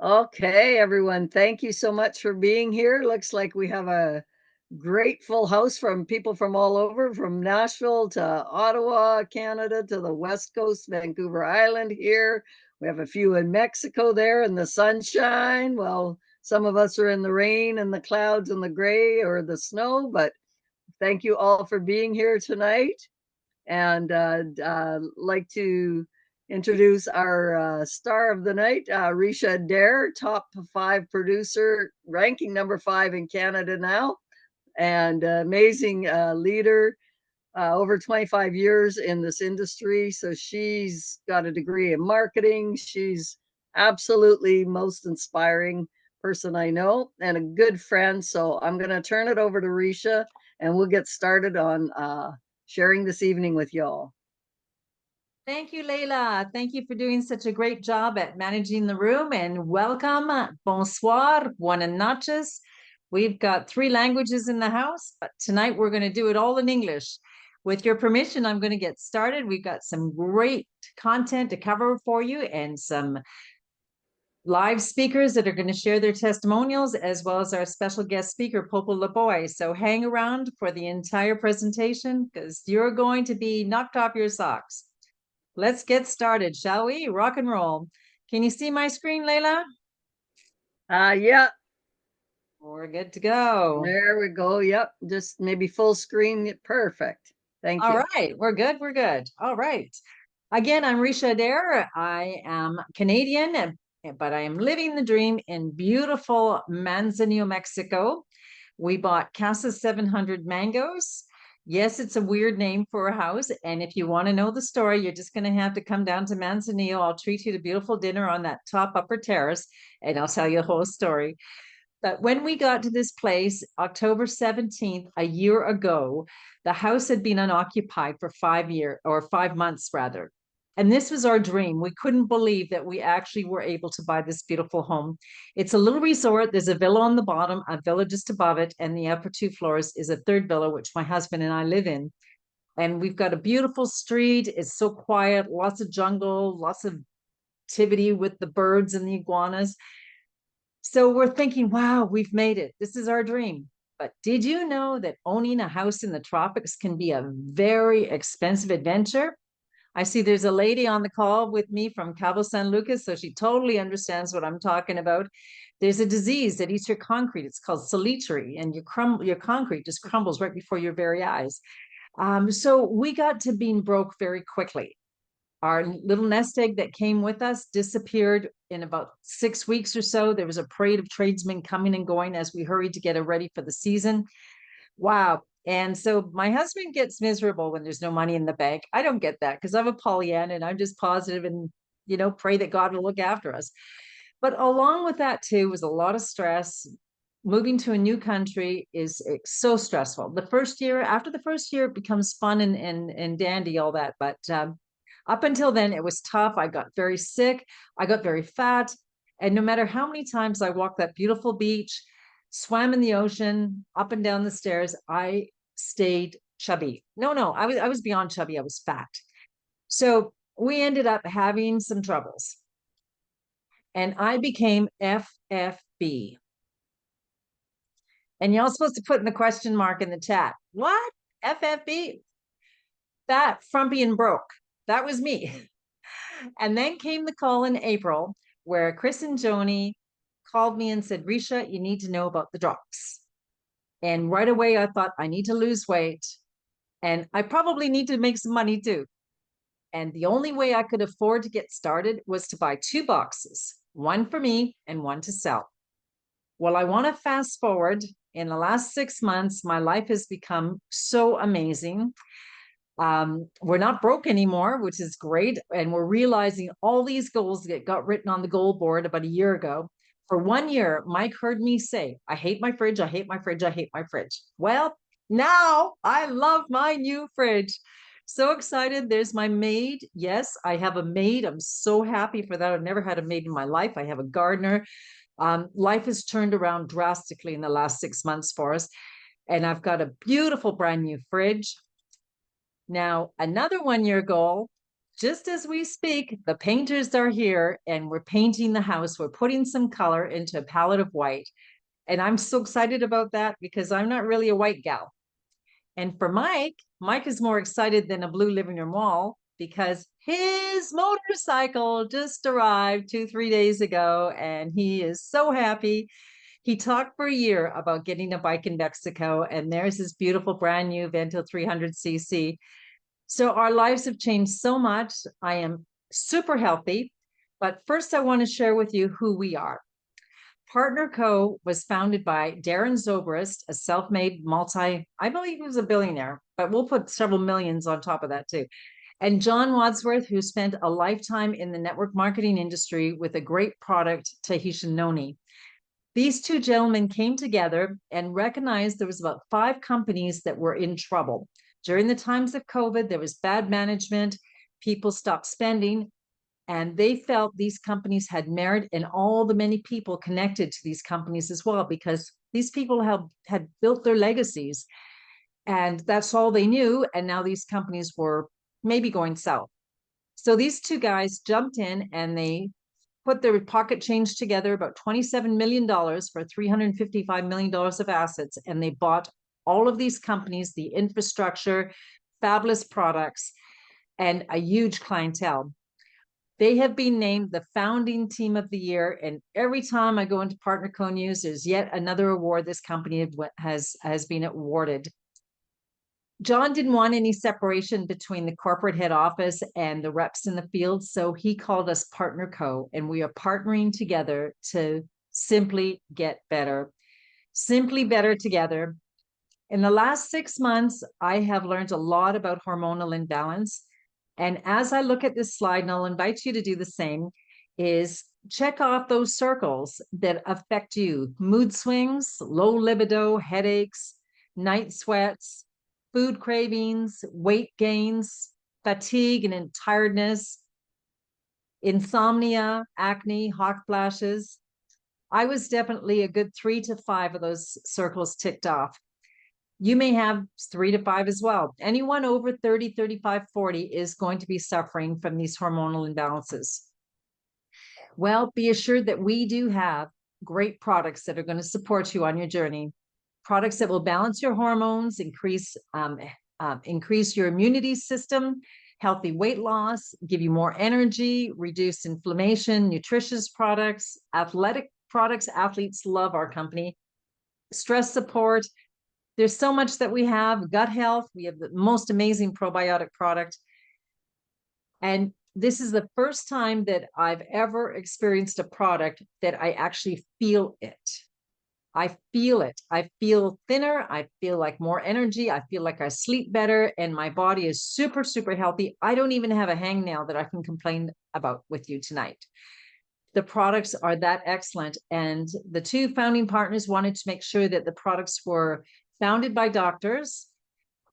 Okay, everyone, thank you so much for being here. Looks like we have a great full house from people from all over, from Nashville to Ottawa, Canada, to the West Coast, Vancouver Island here. We have a few in Mexico there in the sunshine. Well, some of us are in the rain and the clouds and the gray or the snow, but thank you all for being here tonight. And like to introduce our star of the night, Ricia Adair, top 5 producer, ranking number 5 in Canada now, and amazing leader, over 25 years in this industry. So she's got a degree in marketing. She's absolutely most inspiring person I know and a good friend. So I'm going to turn it over to Risha and we'll get started on sharing this evening with y'all. Thank you, Layla. Thank you for doing such a great job at managing the room, and welcome. Bonsoir, buenas noches. We've got 3 languages in the house, but tonight we're going to do it all in English. With your permission, I'm going to get started. We've got some great content to cover for you and some live speakers that are going to share their testimonials, as well as our special guest speaker, Popo LeBoy. So hang around for the entire presentation because you're going to be knocked off your socks. Let's get started, shall we? Rock and roll. Can you see my screen, Layla? Yeah. We're good to go. There we go. Yep. Just maybe full screen. Perfect. Thank you. All right. We're good. We're good. All right. Again, I'm Ricia Adair. I am Canadian, but I am living the dream in beautiful Manzanillo, Mexico. We bought Casa 700 Mangoes. Yes, it's a weird name for a house. And if you want to know the story, you're just going to have to come down to Manzanillo. I'll treat you to beautiful dinner on that top upper terrace, and I'll tell you the whole story. But when we got to this place, October 17th, a year ago, the house had been unoccupied for 5 months rather. And this was our dream. We couldn't believe that we actually were able to buy this beautiful home. It's a little resort. There's a villa on the bottom, a villa just above it, and the upper 2 floors is a 3rd villa, which my husband and I live in. And we've got a beautiful street. It's so quiet, lots of jungle, lots of activity with the birds and the iguanas. So we're thinking, wow, we've made it. This is our dream. But did you know that owning a house in the tropics can be a very expensive adventure? I see there's a lady on the call with me from Cabo San Lucas, so she totally understands what I'm talking about. There's a disease that eats your concrete. It's called salitre, and your concrete just crumbles right before your very eyes. So we got to being broke very quickly. Our little nest egg that came with us disappeared in about 6 weeks or so. There was a parade of tradesmen coming and going as we hurried to get it ready for the season. Wow. And so my husband gets miserable when there's no money in the bank. I don't get that because I'm a Pollyanna and I'm just positive and, pray that God will look after us. But along with that, too, was a lot of stress. Moving to a new country is so stressful. After the first year, it becomes fun and dandy, all that. But up until then, it was tough. I got very sick. I got very fat. And no matter how many times I walked that beautiful beach, swam in the ocean, up and down the stairs, I stayed chubby. No, I was beyond chubby. I was fat. So we ended up having some troubles. And I became FFB. And y'all supposed to put in the question mark in the chat. What? FFB? Fat, frumpy, and broke. That was me. And then came the call in April where Chris and Joni called me and said, Risha, you need to know about the drops. And right away, I thought, I need to lose weight. And I probably need to make some money too. And the only way I could afford to get started was to buy 2 boxes, one for me and one to sell. Well, I want to fast forward. In the last 6 months, my life has become so amazing. We're not broke anymore, which is great. And we're realizing all these goals that got written on the goal board about a year ago. For 1 year, Mike heard me say, I hate my fridge, I hate my fridge, I hate my fridge. Well, now I love my new fridge. So excited. There's my maid. Yes, I have a maid. I'm so happy for that. I've never had a maid in my life. I have a gardener. Life has turned around drastically in the last 6 months for us. And I've got a beautiful brand new fridge. Now, another 1 year goal, just as we speak, the painters are here and we're painting the house. We're putting some color into a palette of white. And I'm so excited about that because I'm not really a white gal. And for Mike, Mike is more excited than a blue living room wall because his motorcycle just arrived 2, 3 days ago and he is so happy. He talked for a year about getting a bike in Mexico, and there's his beautiful brand new Vento 300cc. So our lives have changed so much. I am super healthy. But first, I want to share with you who we are. Partner Co. was founded by Darren Zobrist, a self-made I believe he was a billionaire, but we'll put several millions on top of that too. And John Wadsworth, who spent a lifetime in the network marketing industry with a great product, Tahitian Noni. These two gentlemen came together and recognized there was about 5 companies that were in trouble. During the times of COVID, there was bad management, people stopped spending, and they felt these companies had merit and all the many people connected to these companies as well, because these people had built their legacies and that's all they knew. And now these companies were maybe going south. So these two guys jumped in and they put their pocket change together, about $27 million for $355 million of assets. And they bought all of these companies, the infrastructure, fabulous products, and a huge clientele. They have been named the founding team of the year. And every time I go into Partner Co News, there's yet another award this company has been awarded. John didn't want any separation between the corporate head office and the reps in the field. So he called us Partner Co. And we are partnering together to simply get better, simply better together. In the last 6 months, I have learned a lot about hormonal imbalance. And as I look at this slide, and I'll invite you to do the same, is check off those circles that affect you: mood swings, low libido, headaches, night sweats, food cravings, weight gains, fatigue and tiredness, insomnia, acne, hot flashes. I was definitely a good 3 to 5 of those circles ticked off. You may have 3 to 5 as well. Anyone over 30, 35, 40 is going to be suffering from these hormonal imbalances. Well, be assured that we do have great products that are going to support you on your journey. Products that will balance your hormones, increase your immunity system, healthy weight loss, give you more energy, reduce inflammation, nutritious products, athletic products. Athletes love our company. Stress support. There's so much that we have. Gut health. We have the most amazing probiotic product. And this is the first time that I've ever experienced a product that I actually feel it. I feel it. I feel thinner. I feel like more energy. I feel like I sleep better and my body is super, super healthy. I don't even have a hangnail that I can complain about with you tonight. The products are that excellent. And the two founding partners wanted to make sure that the products were founded by doctors,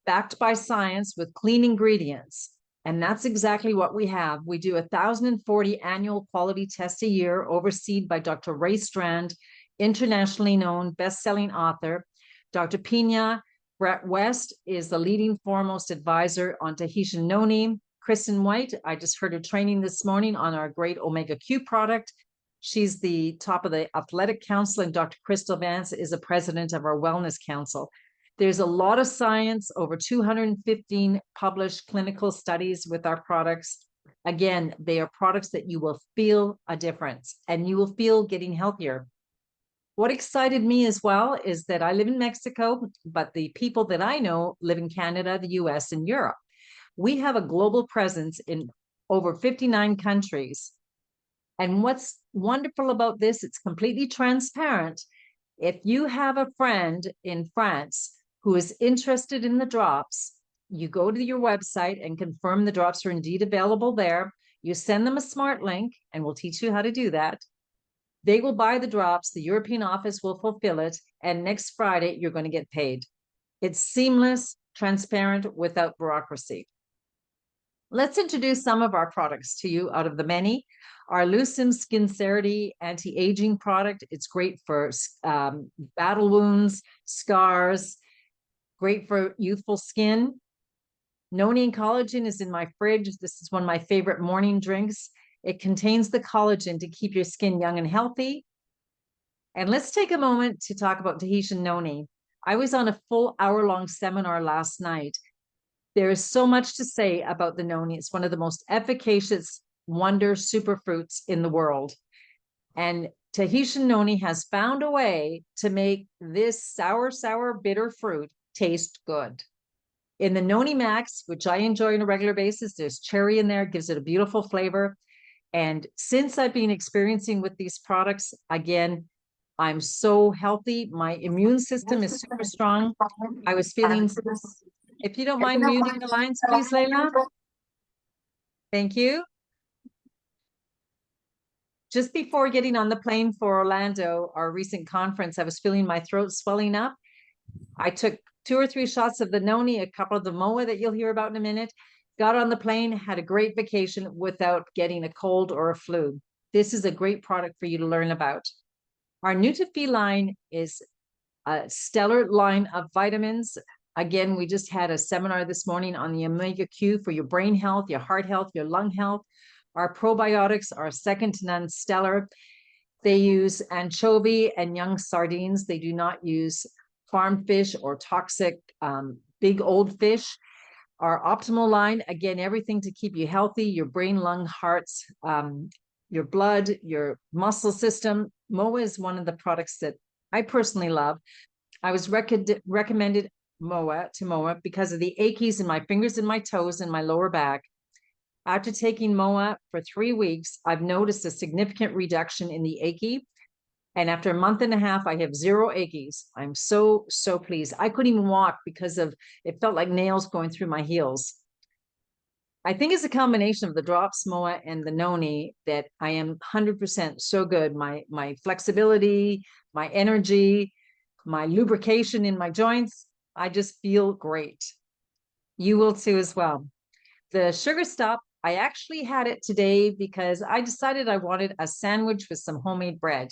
backed by science with clean ingredients. And that's exactly what we have. We do 1,040 annual quality tests a year, overseen by Dr. Ray Strand, internationally known best-selling author. Dr. Pina Brett West is the leading foremost advisor on Tahitian Noni. Kristen White, I just heard her training this morning on our great Omega Q product. She's the top of the Athletic Council, and Dr. Crystal Vance is the president of our Wellness Council. There's a lot of science, over 215 published clinical studies with our products. Again, they are products that you will feel a difference and you will feel getting healthier. What excited me as well is that I live in Mexico, but the people that I know live in Canada, the US, and Europe. We have a global presence in over 59 countries. And what's wonderful about this, it's completely transparent. If you have a friend in France who is interested in the drops, you go to your website and confirm the drops are indeed available there. You send them a smart link, and we'll teach you how to do that. They will buy the drops, the European office will fulfill it, and next Friday, you're going to get paid. It's seamless, transparent, without bureaucracy. Let's introduce some of our products to you out of the many. Our Lucem Skincerity anti-aging product. It's great for battle wounds, scars, great for youthful skin. Noni and collagen is in my fridge. This is one of my favorite morning drinks. It contains the collagen to keep your skin young and healthy. And let's take a moment to talk about Tahitian noni. I was on a full hour-long seminar last night. There is so much to say about the noni. It's one of the most efficacious wonder superfruits in the world. And Tahitian noni has found a way to make this sour, bitter fruit taste good. In the Noni Max, which I enjoy on a regular basis, there's cherry in there, gives it a beautiful flavor. And since I've been experiencing with these products, again, I'm so healthy. My immune system is super strong. I was feeling, if you don't mind muting the lines, please, Layla. Thank you. Just before getting on the plane for Orlando, our recent conference, I was feeling my throat swelling up. I took 2 or 3 shots of the noni, a couple of the moa that you'll hear about in a minute, got on the plane, had a great vacation without getting a cold or a flu. This is a great product for you to learn about. Our Nutri line is a stellar line of vitamins. Again, we just had a seminar this morning on the omega Q for your brain health, your heart health, your lung health. Our probiotics are second to none stellar. They use anchovy and young sardines. They do not use farm fish or toxic big old fish. Our optimal line, again, everything to keep you healthy, your brain, lung, hearts, your blood, your muscle system. MOA is one of the products that I personally love. I was recommended MOA because of the aches in my fingers and my toes and my lower back. After taking MOA for 3 weeks, I've noticed a significant reduction in the achy. And after a month and a half, I have 0 aches. I'm so pleased. I couldn't even walk because of, it felt like nails going through my heels. I think it's a combination of the drops, MOA, and the noni that I am 100% so good. My flexibility, my energy, my lubrication in my joints, I just feel great. You will too as well. The sugar stop, I actually had it today because I decided I wanted a sandwich with some homemade bread.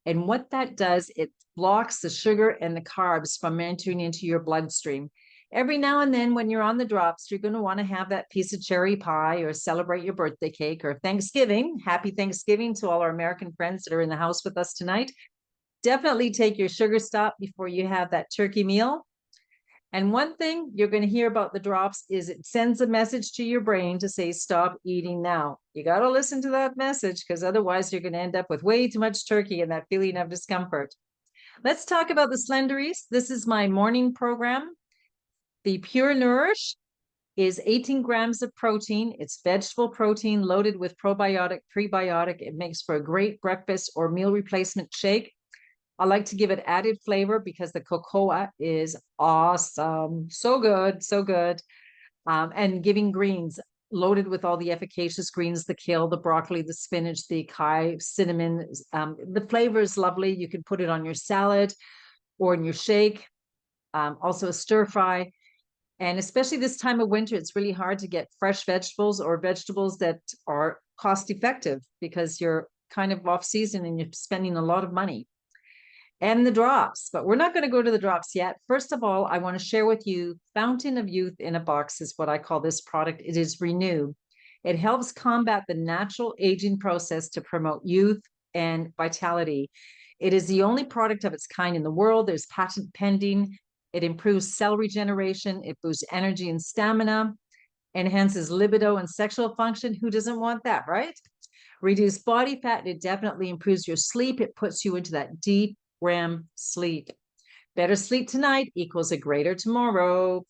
And what that does, it blocks the sugar and the carbs from entering into your bloodstream. Every now and then when you're on the drops, you're going to want to have that piece of cherry pie or celebrate your birthday cake or Thanksgiving. Happy Thanksgiving to all our American friends that are in the house with us tonight. Definitely take your sugar stop before you have that turkey meal. And one thing you're going to hear about the drops is it sends a message to your brain to say, stop eating now. You got to listen to that message because otherwise you're going to end up with way too much turkey and that feeling of discomfort. Let's talk about the Slenderies. This is my morning program. The Pure Nourish is 18 grams of protein. It's vegetable protein loaded with probiotic, prebiotic. It makes for a great breakfast or meal replacement shake. I like to give it added flavor because the cocoa is awesome. So good, so good. And giving greens loaded with all the efficacious greens, the kale, the broccoli, the spinach, the acai, cinnamon. The flavor is lovely. You can put it on your salad or in your shake. Also a stir fry. And especially this time of winter, it's really hard to get fresh vegetables or vegetables that are cost effective because you're kind of off season and you're spending a lot of money. And the drops, but we're not going to go to the drops yet. First of all, I want to share with you Fountain of Youth in a Box is what I call this product. It is Renew. It helps combat the natural aging process to promote youth and vitality. It is the only product of its kind in the world. There's patent pending. It improves cell regeneration. It boosts energy and stamina, enhances libido and sexual function. Who doesn't want that, right? Reduce body fat. It definitely improves your sleep. It puts you into that deep REM sleep. Better sleep tonight equals a greater tomorrow.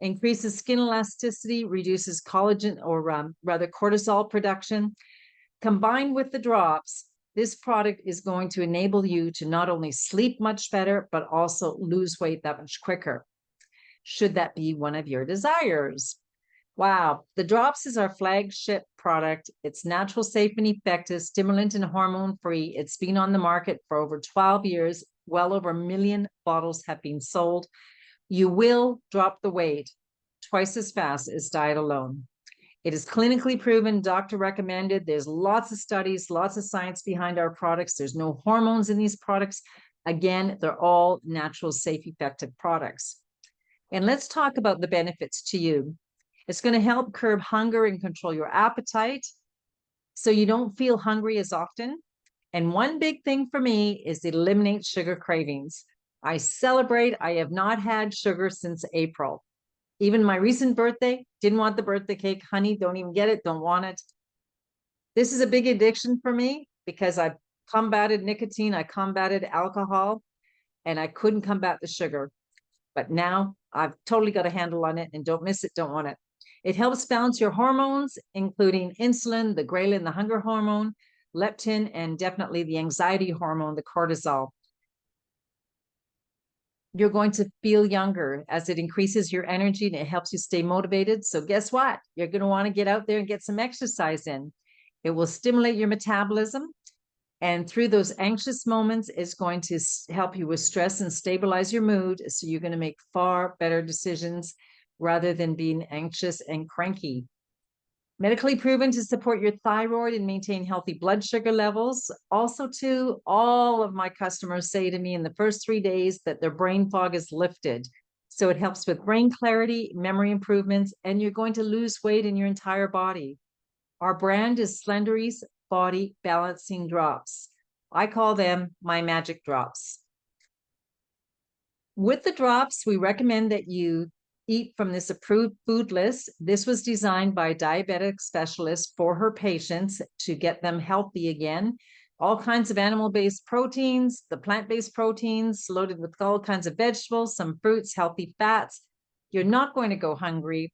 Increases skin elasticity, reduces collagen or rather cortisol production. Combined with the drops, this product is going to enable you to not only sleep much better, but also lose weight that much quicker. Should that be one of your desires? Wow, the drops is our flagship product. It's natural, safe, and effective, stimulant and hormone free. It's been on the market for over 12 years. Well over 1 million bottles have been sold. You will drop the weight twice as fast as diet alone. It is clinically proven, doctor recommended. There's lots of studies, lots of science behind our products. There's no hormones in these products. Again, they're all natural, safe, effective products. And let's talk about the benefits to you. It's going to help curb hunger and control your appetite so you don't feel hungry as often. And one big thing for me is eliminate sugar cravings. I celebrate. I have not had sugar since April. Even my recent birthday, didn't want the birthday cake. Honey, don't even get it. Don't want it. This is a big addiction for me because I combated nicotine, I combated alcohol, and I couldn't combat the sugar. But now I've totally got a handle on it, and don't miss it, don't want it. It helps balance your hormones, including insulin, the ghrelin, the hunger hormone, leptin, and definitely the anxiety hormone, the cortisol. You're going to feel younger as it increases your energy and it helps you stay motivated. So guess what? You're going to want to get out there and get some exercise in. It will stimulate your metabolism. And through those anxious moments, it's going to help you with stress and stabilize your mood. So you're going to make far better decisions rather than being anxious and cranky. Medically proven to support your thyroid and maintain healthy blood sugar levels. Also, too, all of my customers say to me in the first 3 days that their brain fog is lifted. So it helps with brain clarity, memory improvements, and you're going to lose weight in your entire body. Our brand is Slendery's Body Balancing Drops. I call them my magic drops. With the drops, we recommend that you eat from this approved food list. This was designed by a diabetic specialist for her patients to get them healthy again. All kinds of animal-based proteins, the plant-based proteins loaded with all kinds of vegetables, some fruits, healthy fats. You're not going to go hungry.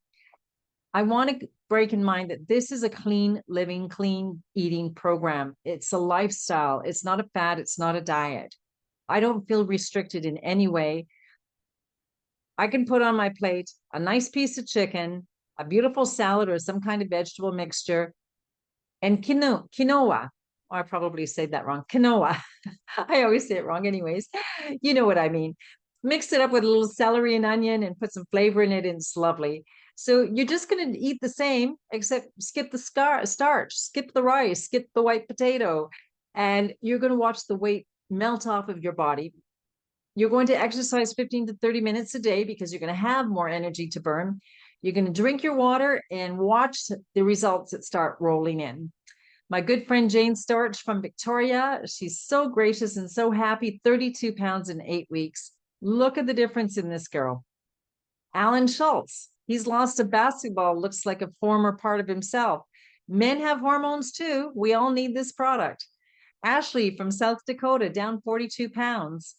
I want to break in mind that this is a clean living, clean eating program. It's a lifestyle. It's not a fad. It's not a diet. I don't feel restricted in any way. I can put on my plate a nice piece of chicken, a beautiful salad or some kind of vegetable mixture, and quinoa. Or I probably said that wrong. Quinoa. I always say it wrong anyways. You know what I mean. Mix it up with a little celery and onion and put some flavor in it, and it's lovely. So you're just going to eat the same, except skip the starch, skip the rice, skip the white potato, and you're going to watch the weight melt off of your body. You're going to exercise 15 to 30 minutes a day because you're going to have more energy to burn. You're going to drink your water and watch the results that start rolling in. My good friend Jane Storch from Victoria, she's so gracious and so happy, 32 pounds in 8 weeks. Look at the difference in this girl. Alan Schultz, he's lost a basketball, looks like a former part of himself. Men have hormones too. We all need this product. Ashley from South Dakota, down 42 pounds.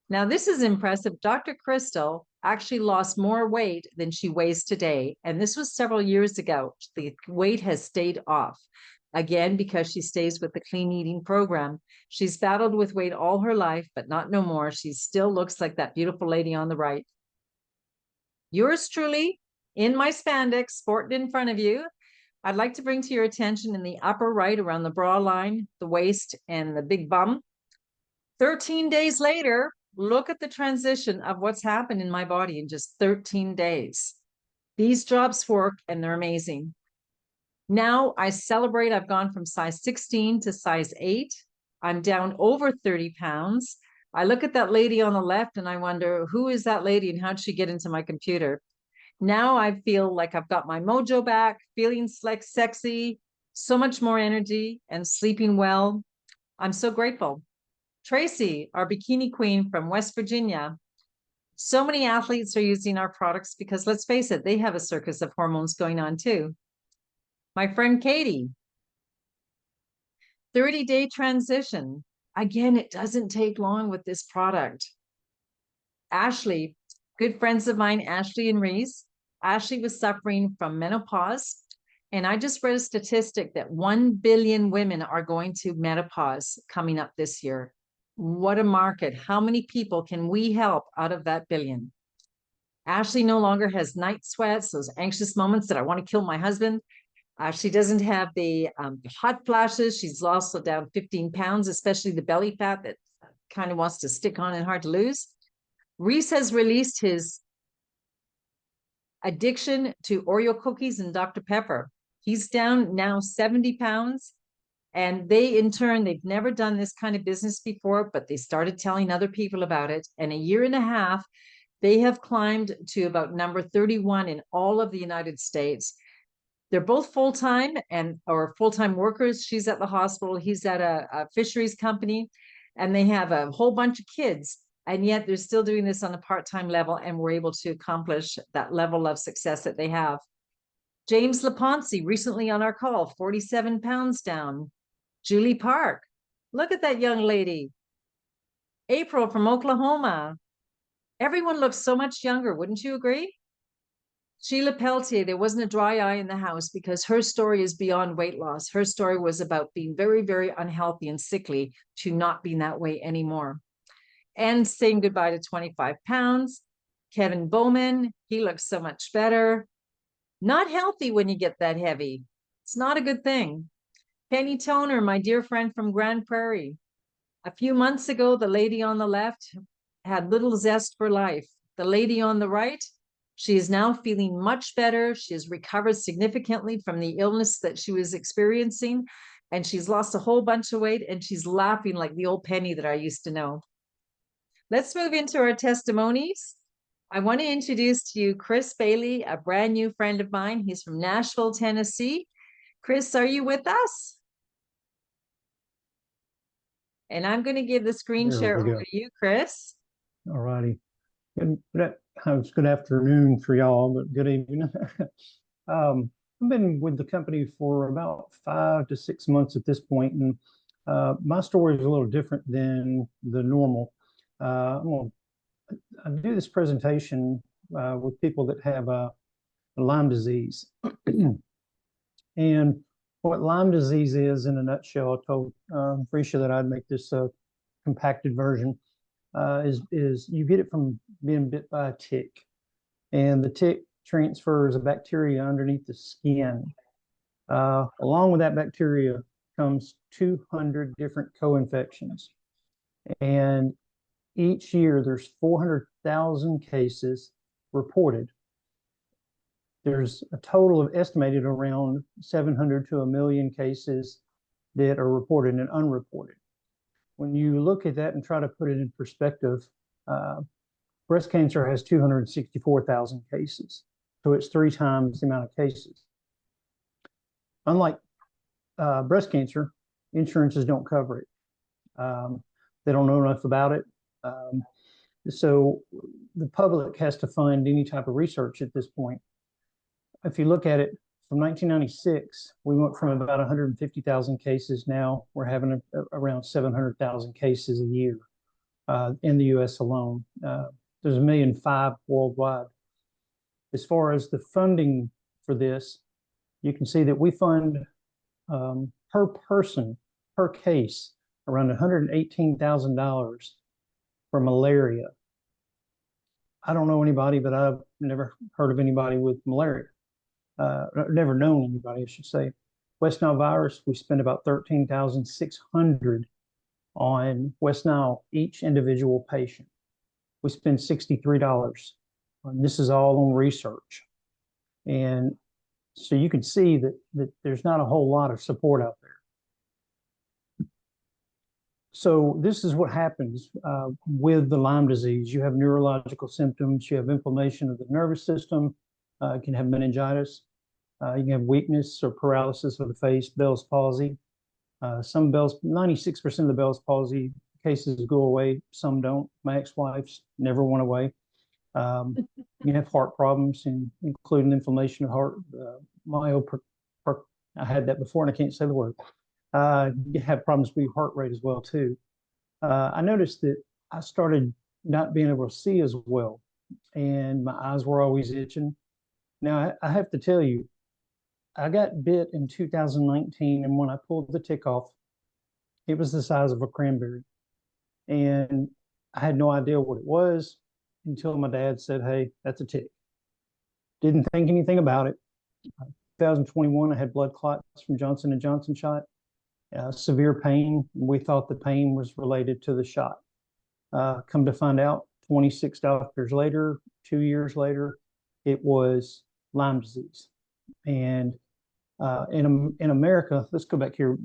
Now, this is impressive. Dr. Crystal actually lost more weight than she weighs today. And this was several years ago. The weight has stayed off. Again, because she stays with the clean eating program. She's battled with weight all her life, but not no more. She still looks like that beautiful lady on the right. Yours truly, in my spandex, sporting in front of you. I'd like to bring to your attention in the upper right around the bra line, the waist, and the big bum. 13 days later, look at the transition of what's happened in my body in just 13 days. These drops work and they're amazing. Now I celebrate. I've gone from size 16 to size 8. I'm down over 30 pounds. I look at that lady on the left and I wonder, who is that lady and how'd she get into my computer? Now I feel like I've got my mojo back, feeling like sexy, so much more energy and sleeping well. I'm so grateful. Tracy, our bikini queen from West Virginia. So many athletes are using our products because let's face it, they have a circus of hormones going on too. My friend Katie, 30-day transition. Again, it doesn't take long with this product. Ashley, good friends of mine, Ashley and Reese. Ashley was suffering from menopause. And I just read a statistic that 1 billion women are going to menopause coming up this year. What a market. How many people can we help out of that billion? Ashley no longer has night sweats, those anxious moments that I want to kill my husband. She doesn't have the hot flashes. She's also down 15 pounds, especially the belly fat that kind of wants to stick on and hard to lose. Reese has released his addiction to Oreo cookies and Dr. Pepper. He's down now 70 pounds. And they, in turn, they've never done this kind of business before, but they started telling other people about it. And a year and a half, They have climbed to about number 31 in all of the United States. They're both full-time or full-time workers. She's at the hospital. He's at a fisheries company, and they have a whole bunch of kids. And yet they're still doing this on a part-time level, and we're able to accomplish that level of success that they have. James Laponce, recently on our call, 47 pounds down. Julie Park, look at that young lady. April from Oklahoma. Everyone looks so much younger, wouldn't you agree? Sheila Peltier, there wasn't a dry eye in the house because her story is beyond weight loss. Her story was about being very, very unhealthy and sickly to not being that way anymore. And saying goodbye to 25 pounds. Kevin Bowman, he looks so much better. Not healthy when you get that heavy. It's not a good thing. Penny Toner, my dear friend from Grand Prairie. A few months ago, the lady on the left had little zest for life. The lady on the right, she is now feeling much better. She has recovered significantly from the illness that she was experiencing, and she's lost a whole bunch of weight, and she's laughing like the old Penny that I used to know. Let's move into our testimonies. I want to introduce to you Chris Bailey, a brand new friend of mine. He's from Nashville, Tennessee. Chris, are you with us? And I'm going to give the screen share over to you, Chris. All righty. Good afternoon for y'all, but good evening. I've been with the company for about 5 to 6 months at this point, and my story is a little different than the normal. I do this presentation with people that have Lyme disease. And what Lyme disease is in a nutshell, I told Ricia that I'd make this compacted version, is you get it from being bit by a tick. And the tick transfers a bacteria underneath the skin. Along with that bacteria comes 200 different co-infections. And each year there's 400,000 cases reported. There's a total of estimated around 700 to 1 million cases that are reported and unreported. When you look at that and try to put it in perspective, breast cancer has 264,000 cases. So it's 3 times the amount of cases. Unlike breast cancer, insurances don't cover it. They don't know enough about it. So the public has to fund any type of research at this point. If you look at it, from 1996, we went from about 150,000 cases. Now we're having around 700,000 cases a year in the US alone. There's 1.5 million worldwide. As far as the funding for this, you can see that we fund per person, per case, around $118,000 for malaria. I don't know anybody, but I've never heard of anybody with malaria. Never known anybody, I should say. West Nile virus, we spend about $13,600 on West Nile, each individual patient. We spend $63. This is all on research. And so you can see that there's not a whole lot of support out there. So this is what happens with the Lyme disease. You have neurological symptoms, you have inflammation of the nervous system, you can have meningitis, you can have weakness or paralysis of the face, Bell's palsy. 96% of the Bell's palsy cases go away, some don't. My ex-wife's never went away. You have heart problems, including inflammation of heart, I had that before and I can't say the word. You have problems with your heart rate as well too. I noticed that I started not being able to see as well, and my eyes were always itching. Now I have to tell you, I got bit in 2019, and when I pulled the tick off, it was the size of a cranberry, and I had no idea what it was until my dad said, "Hey, that's a tick." Didn't think anything about it. 2021, I had blood clots from Johnson & Johnson shot. Severe pain. We thought the pain was related to the shot. Come to find out, 26 doctors later, 2 years later, it was Lyme disease. And in America, let's go back here.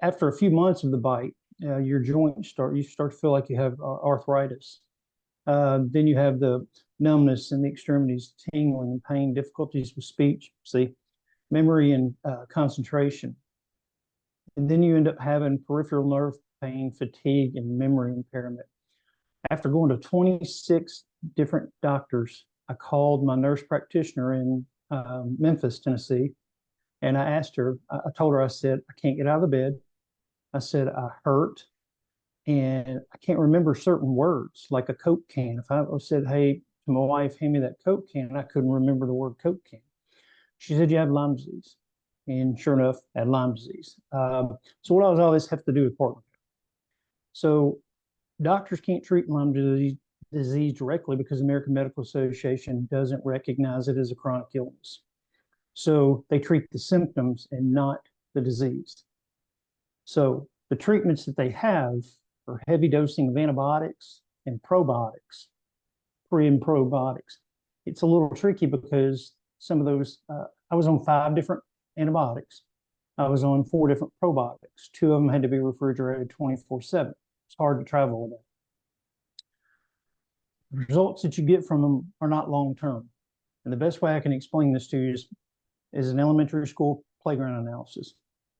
After a few months of the bite, your joints you start to feel like you have arthritis. Then you have the numbness in the extremities, tingling, pain, difficulties with speech, see, memory and concentration. And then you end up having peripheral nerve pain, fatigue, and memory impairment. After going to 26 different doctors, I called my nurse practitioner in Memphis, Tennessee, and I asked her, I told her, I said, I can't get out of the bed. I said, I hurt and I can't remember certain words like a Coke can. If I said, hey, to my wife, hand me that Coke can, I couldn't remember the word Coke can. She said, you have Lyme disease. And sure enough, I had Lyme disease. So what does all this have to do with partner? So doctors can't treat Lyme disease directly because the American Medical Association doesn't recognize it as a chronic illness. So they treat the symptoms and not the disease. So the treatments that they have are heavy dosing of antibiotics and probiotics, pre and probiotics. It's a little tricky because some of those, I was on 5 different antibiotics. I was on 4 different probiotics. 2 of them had to be refrigerated 24/7. It's hard to travel with that. The results that you get from them are not long-term. And the best way I can explain this to you is an elementary school playground analysis.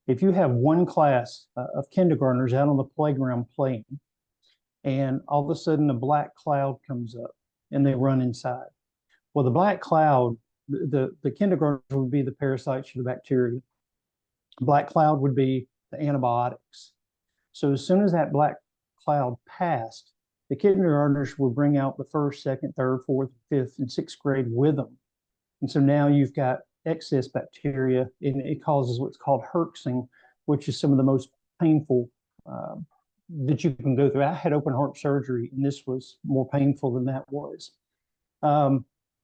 If you have one class of kindergartners out on the playground playing, and all of a sudden a black cloud comes up and they run inside. Well, the black cloud, the kindergartners would be the parasites or the bacteria. Black cloud would be the antibiotics. So as soon as that black cloud passed, the kindergartners would bring out the 1st, 2nd, 3rd, 4th, 5th, and 6th grade with them. And so now you've got excess bacteria, and it causes what's called herxing, which is some of the most painful that you can go through. I had open heart surgery, and this was more painful than that was.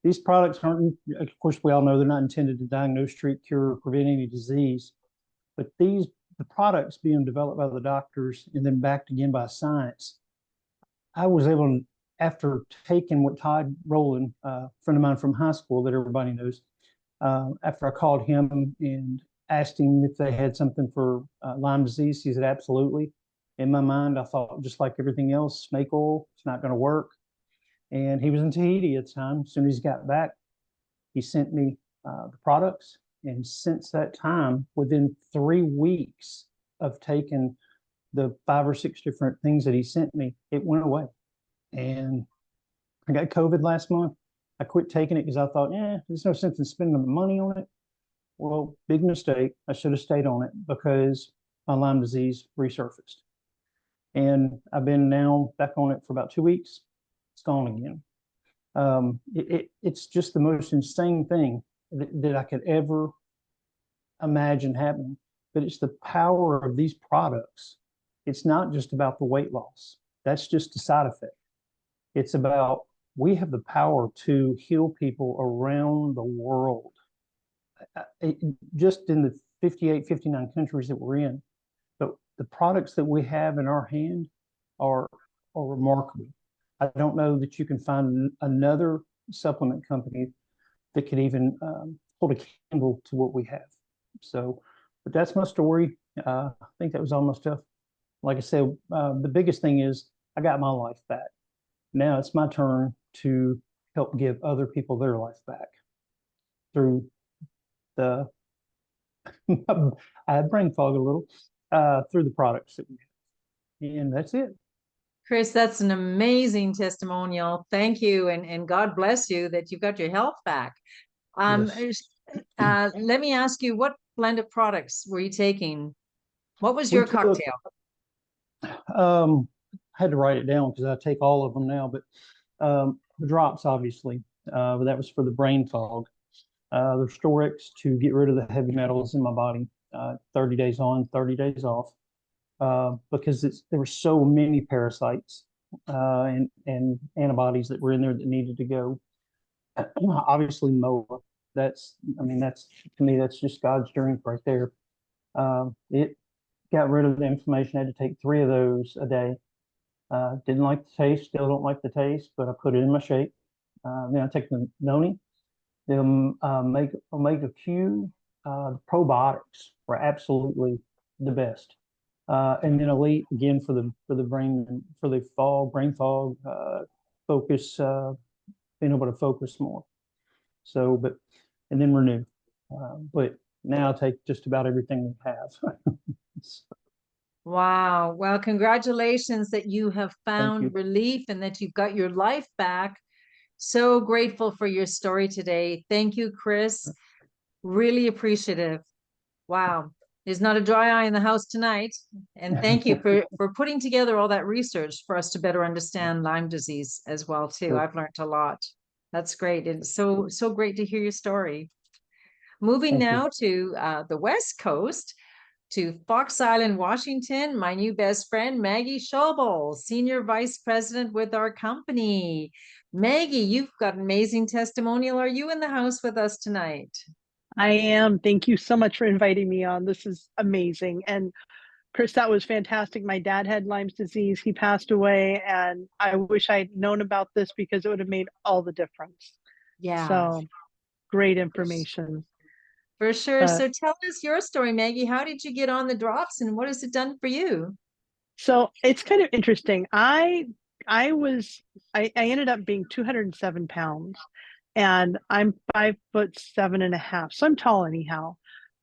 These products aren't, of course, we all know they're not intended to diagnose, treat, cure, or prevent any disease, but the products being developed by the doctors and then backed again by science, I was able to, after taking what Todd Rowland, a friend of mine from high school that everybody knows, after I called him and asked him if they had something for Lyme disease, he said, absolutely. In my mind, I thought, just like everything else, snake oil, it's not going to work. And he was in Tahiti at the time. As soon as he got back, he sent me the products. And since that time, within 3 weeks of taking the 5 or 6 different things that he sent me, it went away. And I got COVID last month. I quit taking it because I thought, there's no sense in spending the money on it. Well, big mistake. I should have stayed on it because my Lyme disease resurfaced. And I've been now back on it for about 2 weeks. It's gone again. It's just the most insane thing that I could ever imagine happening. But it's the power of these products. It's not just about the weight loss. That's just a side effect. It's about, we have the power to heal people around the world. Just in the 58, 59 countries that we're in, but the products that we have in our hand are remarkable. I don't know that you can find another supplement company that could even hold a candle to what we have. So, but that's my story. I think that was all my stuff. Like I said, the biggest thing is I got my life back. Now it's my turn to help give other people their life back through the, I had brain fog a little, through the products that we have. And that's it. Chris, that's an amazing testimonial. Thank you. And God bless you that you got your health back. Yes. Let me ask you, what blend of products were you taking? What was your cocktail? I had to write it down because I take all of them now, but the drops, obviously, but that was for the brain fog. The Storix to get rid of the heavy metals in my body, 30 days on, 30 days off, because there were so many parasites and antibodies that were in there that needed to go. Obviously, MOA. That's to me, that's just God's drink right there. It got rid of the inflammation. I had to take 3 of those a day. Didn't like the taste, still don't like the taste, but I put it in my shake. Then I take the noni, the omega Q, the probiotics were absolutely the best. And then elite again for the brain, for the brain fog, focus, being able to focus more. So, and then renew. But now I take just about everything we have. Wow. Well, congratulations that you have Thank you. found relief and that you've got your life back. So grateful for your story today. Thank you, Chris. Really appreciative. Wow. There's not a dry eye in the house tonight. And thank you for putting together all that research for us to better understand Lyme disease as well, too. Sure. I've learned a lot. That's great. It's so great to hear your story. Moving Thank you. now to the West Coast, to Fox Island, Washington, my new best friend, Maggie Schauble, Senior Vice President with our company. Maggie, you've got an amazing testimonial. Are you in the house with us tonight? I am. Thank you so much for inviting me on. This is amazing. And Chris, that was fantastic. My dad had Lyme's disease. He passed away, and I wish I'd known about this because it would have made all the difference. Yeah. So great information. For sure. So tell us your story, Maggie. How did you get on the drops and what has it done for you? So it's kind of interesting. I ended up being 207 pounds, and I'm 5'7.5". So I'm tall anyhow,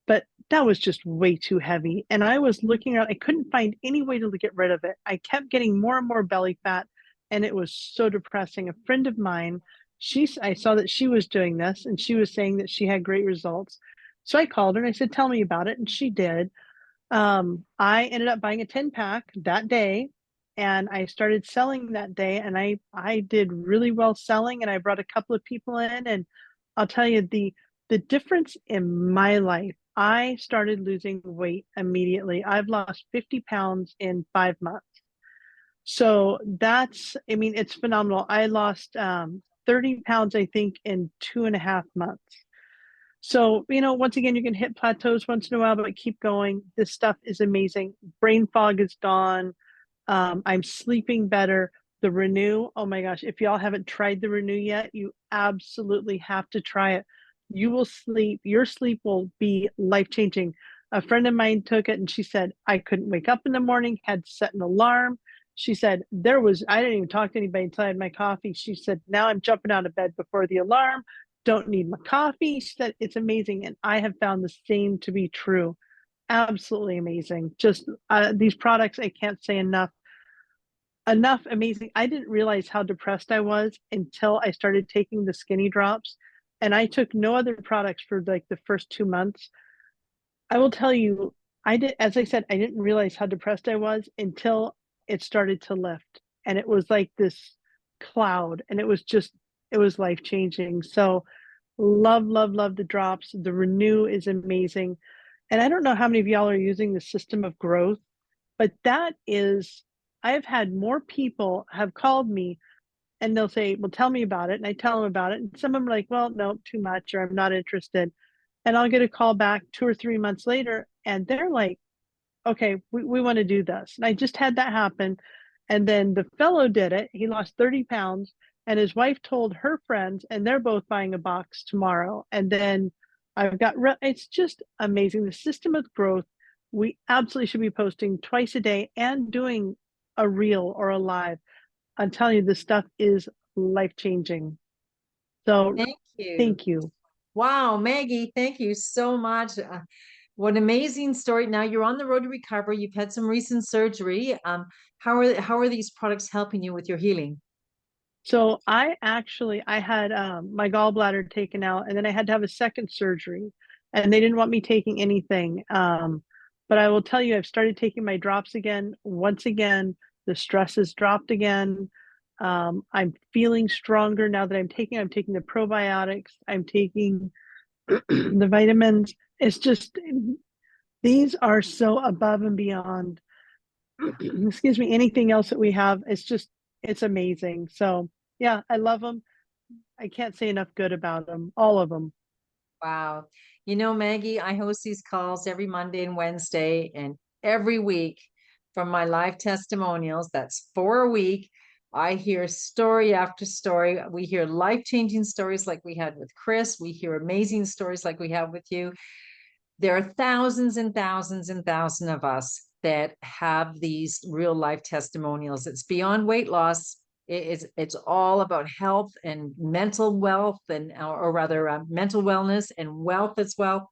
but that was just way too heavy. And I was looking at, I couldn't find any way to get rid of it. I kept getting more and more belly fat, and it was so depressing. A friend of mine, I saw that she was doing this, and she was saying that she had great results. So I called her and I said, tell me about it. And she did. I ended up buying a 10-pack that day, and I started selling that day, and I did really well selling, and I brought a couple of people in, and I'll tell you the difference in my life. I started losing weight immediately. I've lost 50 pounds in 5 months. So I mean, it's phenomenal. I lost 30 pounds, I think, in 2.5 months. So, once again, you can hit plateaus once in a while, but keep going. This stuff is amazing. Brain fog is gone. I'm sleeping better. The Renew, oh my gosh, if y'all haven't tried the Renew yet, you absolutely have to try it. You will sleep. Your sleep will be life-changing. A friend of mine took it and she said, I couldn't wake up in the morning, had to set an alarm. She said, I didn't even talk to anybody until I had my coffee. She said, now I'm jumping out of bed before the alarm. Don't need my coffee. She said, it's amazing. And I have found the same to be true. Absolutely amazing. Just these products, I can't say enough amazing. I didn't realize how depressed I was until I started taking the skinny drops, and I took no other products for like the first 2 months. I will tell you, as I said, I didn't realize how depressed I was until it started to lift, and it was like this cloud, and it was life changing. So love, love, love the drops. The Renew is amazing. And I don't know how many of y'all are using the system of growth, but I've had more people have called me and they'll say, well, tell me about it. And I tell them about it. And some of them are like, well, no, too much, or I'm not interested. And I'll get a call back 2 or 3 months later. And they're like, okay, we want to do this. And I just had that happen. And then the fellow did it. He lost 30 pounds and his wife told her friends, and they're both buying a box tomorrow. And then it's just amazing. The system of growth, we absolutely should be posting twice a day and doing a reel or a live. I'm telling you, this stuff is life-changing. So thank you. Wow, Maggie, thank you so much. What an amazing story. Now you're on the road to recovery. You've had some recent surgery. How are these products helping you with your healing? So I had my gallbladder taken out, and then I had to have a second surgery, and they didn't want me taking anything. But I will tell you, I've started taking my drops again. Once again, the stress has dropped again. I'm feeling stronger now that I'm taking the probiotics. I'm taking the vitamins. It's just, these are so above and beyond, excuse me, anything else that we have. It's amazing. So yeah, I love them. I can't say enough good about them, all of them. Wow. You know, Maggie, I host these calls every Monday and Wednesday, and every week from my live testimonials, that's 4 a week, I hear story after story. We hear life-changing stories like we had with Chris. We hear amazing stories like we have with you. There are thousands and thousands and thousands of us that have these real life testimonials. It's beyond weight loss. It's all about health and mental wealth, and or rather mental wellness and wealth as well.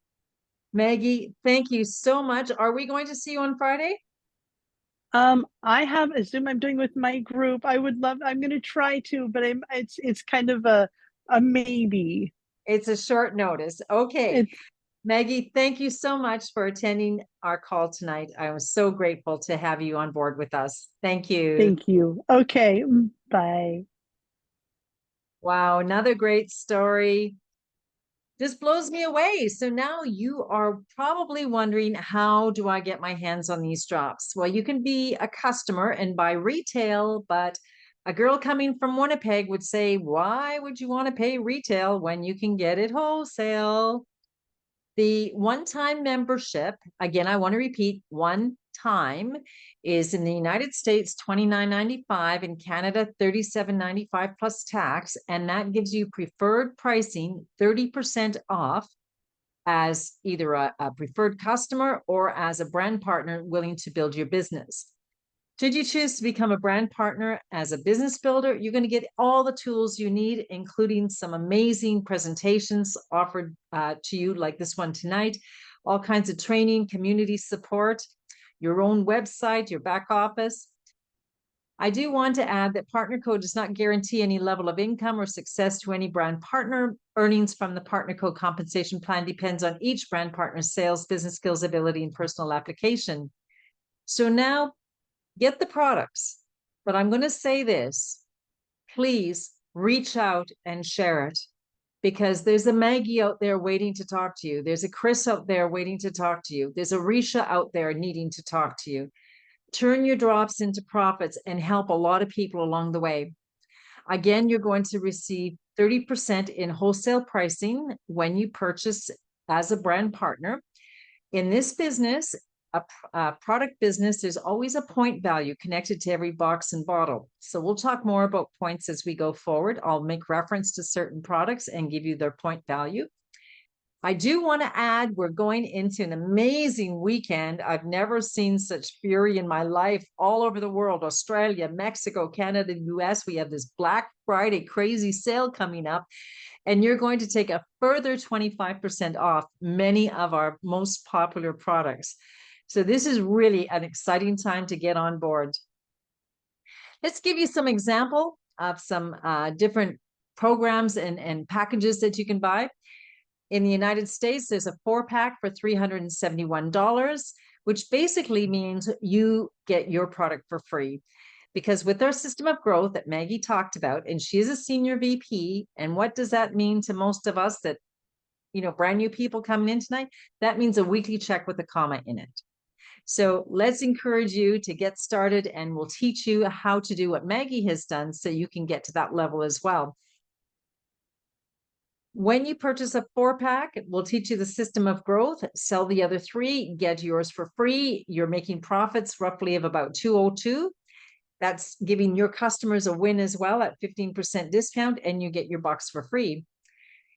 Maggie, thank you so much. Are we going to see you on Friday? I have a Zoom I'm doing with my group. I'm going to try to, but it's kind of a maybe. It's a short notice. Okay. It's Maggie, thank you so much for attending our call tonight. I was so grateful to have you on board with us. Thank you. Thank you. Okay, bye. Wow, another great story. This blows me away. So now you are probably wondering, how do I get my hands on these drops? Well, you can be a customer and buy retail, but a girl coming from Winnipeg would say, why would you want to pay retail when you can get it wholesale? The one-time membership, again, I want to repeat, one time, is in the United States $29.95, in Canada $37.95 plus tax, and that gives you preferred pricing, 30% off, as either a preferred customer or as a brand partner willing to build your business. Should you choose to become a brand partner as a business builder, you're going to get all the tools you need, including some amazing presentations offered to you like this one tonight, all kinds of training, community support, your own website, your back office. I do want to add that Partner Code does not guarantee any level of income or success to any brand partner. Earnings from the Partner Code compensation plan depends on each brand partner's sales, business skills, ability, and personal application. So now, get the products, but I'm going to say this, please reach out and share it, because there's a Maggie out there waiting to talk to you. There's a Chris out there waiting to talk to you. There's a Ricia out there needing to talk to you. Turn your drops into profits and help a lot of people along the way. Again, you're going to receive 30% in wholesale pricing when you purchase as a brand partner. In this business, a product business, there's always a point value connected to every box and bottle. So we'll talk more about points as we go forward. I'll make reference to certain products and give you their point value. I do want to add, we're going into an amazing weekend. I've never seen such fury in my life all over the world. Australia, Mexico, Canada, US. We have this Black Friday crazy sale coming up, and you're going to take a further 25% off many of our most popular products. So this is really an exciting time to get on board. Let's give you some example of some different programs and packages that you can buy. In the United States, there's a 4-pack for $371, which basically means you get your product for free. Because with our system of growth that Maggie talked about, and she is a senior VP, and what does that mean to most of us that, brand new people coming in tonight? That means a weekly check with a comma in it. So let's encourage you to get started, and we'll teach you how to do what Maggie has done so you can get to that level as well. When you purchase a 4-pack, we'll teach you the system of growth, sell the other 3, get yours for free. You're making profits roughly of about $202. That's giving your customers a win as well at 15% discount, and you get your box for free.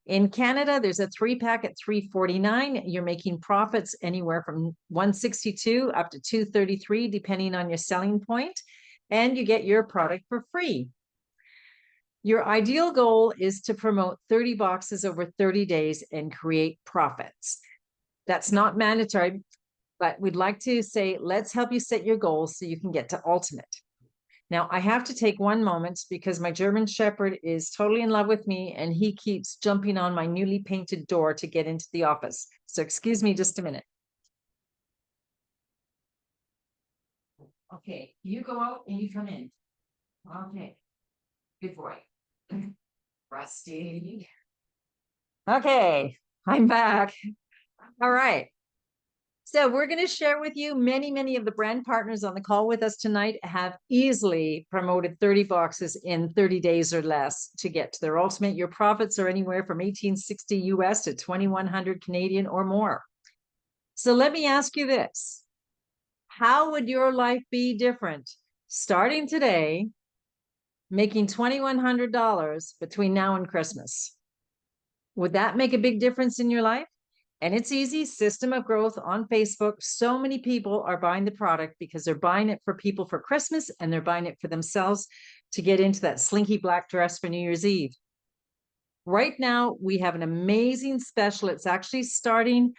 In Canada, there's a 3-pack at $349. You're making profits anywhere from $162 up to $233, depending on your selling point, and you get your product for free. Your ideal goal is to promote 30 boxes over 30 days and create profits. That's not mandatory, but we'd like to say, let's help you set your goals so you can get to ultimate. Now, I have to take one moment because my German Shepherd is totally in love with me, and he keeps jumping on my newly painted door to get into the office. So excuse me just a minute. Okay, you go out and you come in. Okay, good boy. Rusty. Okay, I'm back. All right. So we're going to share with you many of the brand partners on the call with us tonight have easily promoted 30 boxes in 30 days or less to get to their ultimate. Your profits are anywhere from $1,860 US to 2,100 Canadian or more. So let me ask you this. How would your life be different starting today, making $2,100 between now and Christmas? Would that make a big difference in your life? And it's easy. System of Growth on Facebook. So many people are buying the product because they're buying it for people for Christmas, and they're buying it for themselves to get into that slinky black dress for New Year's Eve. Right now, we have an amazing special. It's actually starting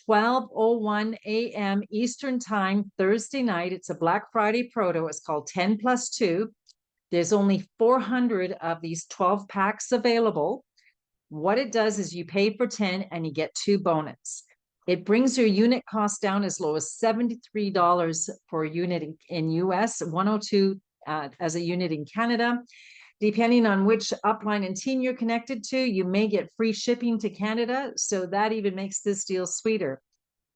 12:01 a.m. Eastern Time, Thursday night. It's a Black Friday proto. It's called 10+2. There's only 400 of these 12 packs available. What it does is you pay for 10 and you get 2 bonus. It brings your unit cost down as low as $73 for a unit in US, 102 as a unit in Canada. Depending on which upline and team you're connected to, you may get free shipping to Canada. So that even makes this deal sweeter.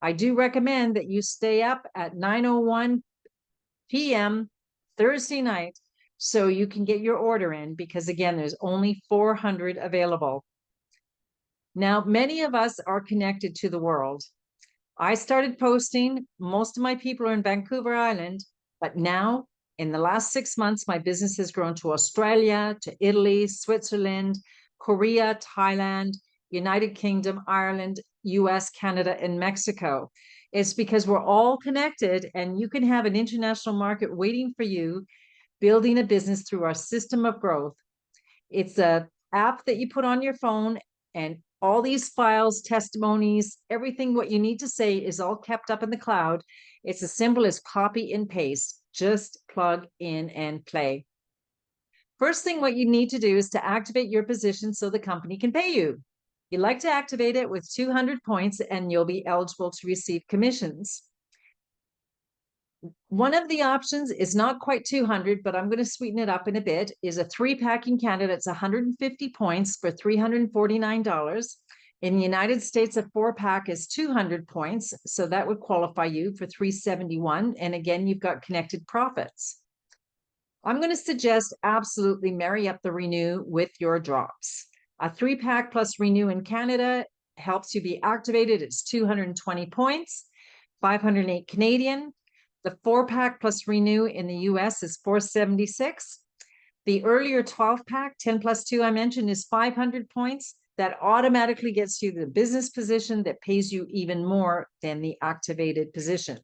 I do recommend that you stay up at 9:01 p.m. Thursday night so you can get your order in, because again, there's only 400 available. Now, many of us are connected to the world. I started posting. Most of my people are in Vancouver Island, but now in the last 6 months, my business has grown to Australia, to Italy, Switzerland, Korea, Thailand, United Kingdom, Ireland, US, Canada, and Mexico. It's because we're all connected, and you can have an international market waiting for you, building a business through our system of growth. It's an app that you put on your phone, and all these files, testimonies, everything what you need to say is all kept up in the cloud. It's as simple as copy and paste. Just plug in and play. First thing what you need to do is to activate your position so the company can pay you. You'd like to activate it with 200 points and you'll be eligible to receive commissions. One of the options is not quite 200, but I'm going to sweeten it up in a bit, is a 3-pack in Canada. It's 150 points for $349. In the United States, a 4-pack is 200 points. So that would qualify you for $371. And again, you've got connected profits. I'm going to suggest absolutely marry up the renew with your drops. A 3-pack plus renew in Canada helps you be activated. It's 220 points, 508 Canadian. The 4-pack plus renew in the US is 476. The earlier 12-pack, 10+2 I mentioned, is 500 points. That automatically gets you the business position that pays you even more than the activated position.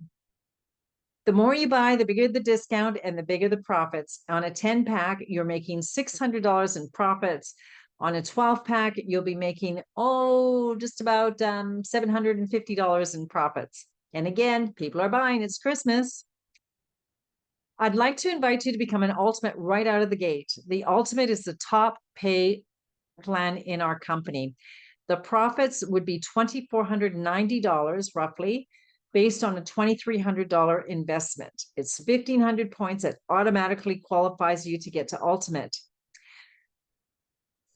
The more you buy, the bigger the discount and the bigger the profits. On a 10-pack, you're making $600 in profits. On a 12-pack, you'll be making, just about $750 in profits. And again, people are buying. It's Christmas. I'd like to invite you to become an Ultimate right out of the gate. The Ultimate is the top pay plan in our company. The profits would be $2,490 roughly, based on a $2,300 investment. It's 1,500 points that automatically qualifies you to get to Ultimate.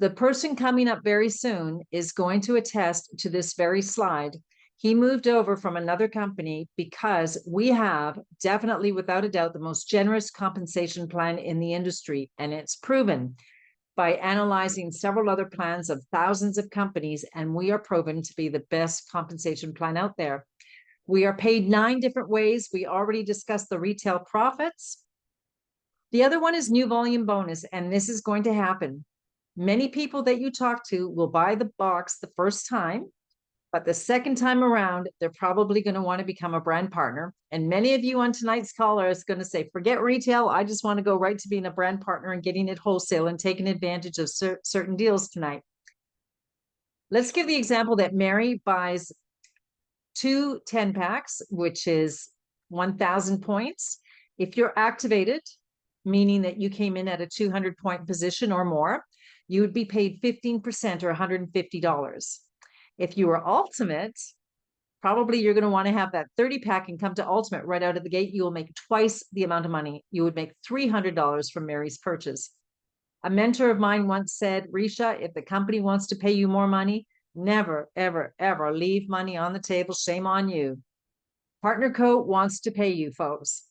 The person coming up very soon is going to attest to this very slide. He moved over from another company because we have definitely, without a doubt, the most generous compensation plan in the industry. And it's proven by analyzing several other plans of thousands of companies, and we are proven to be the best compensation plan out there. We are paid 9 different ways. We already discussed the retail profits. The other one is new volume bonus, and this is going to happen. Many people that you talk to will buy the box the first time, but the second time around, they're probably going to want to become a brand partner. And many of you on tonight's call are going to say, forget retail. I just want to go right to being a brand partner and getting it wholesale and taking advantage of certain deals tonight. Let's give the example that Mary buys 2 10-packs, which is 1,000 points. If you're activated, meaning that you came in at a 200-point position or more, you would be paid 15% or $150. If you are Ultimate, probably you're going to want to have that 30-pack and come to Ultimate right out of the gate. You will make twice the amount of money. You would make $300 from Mary's purchase. A mentor of mine once said, Ricia, if the company wants to pay you more money, never, ever, ever leave money on the table. Shame on you. Partner Co. wants to pay you, folks.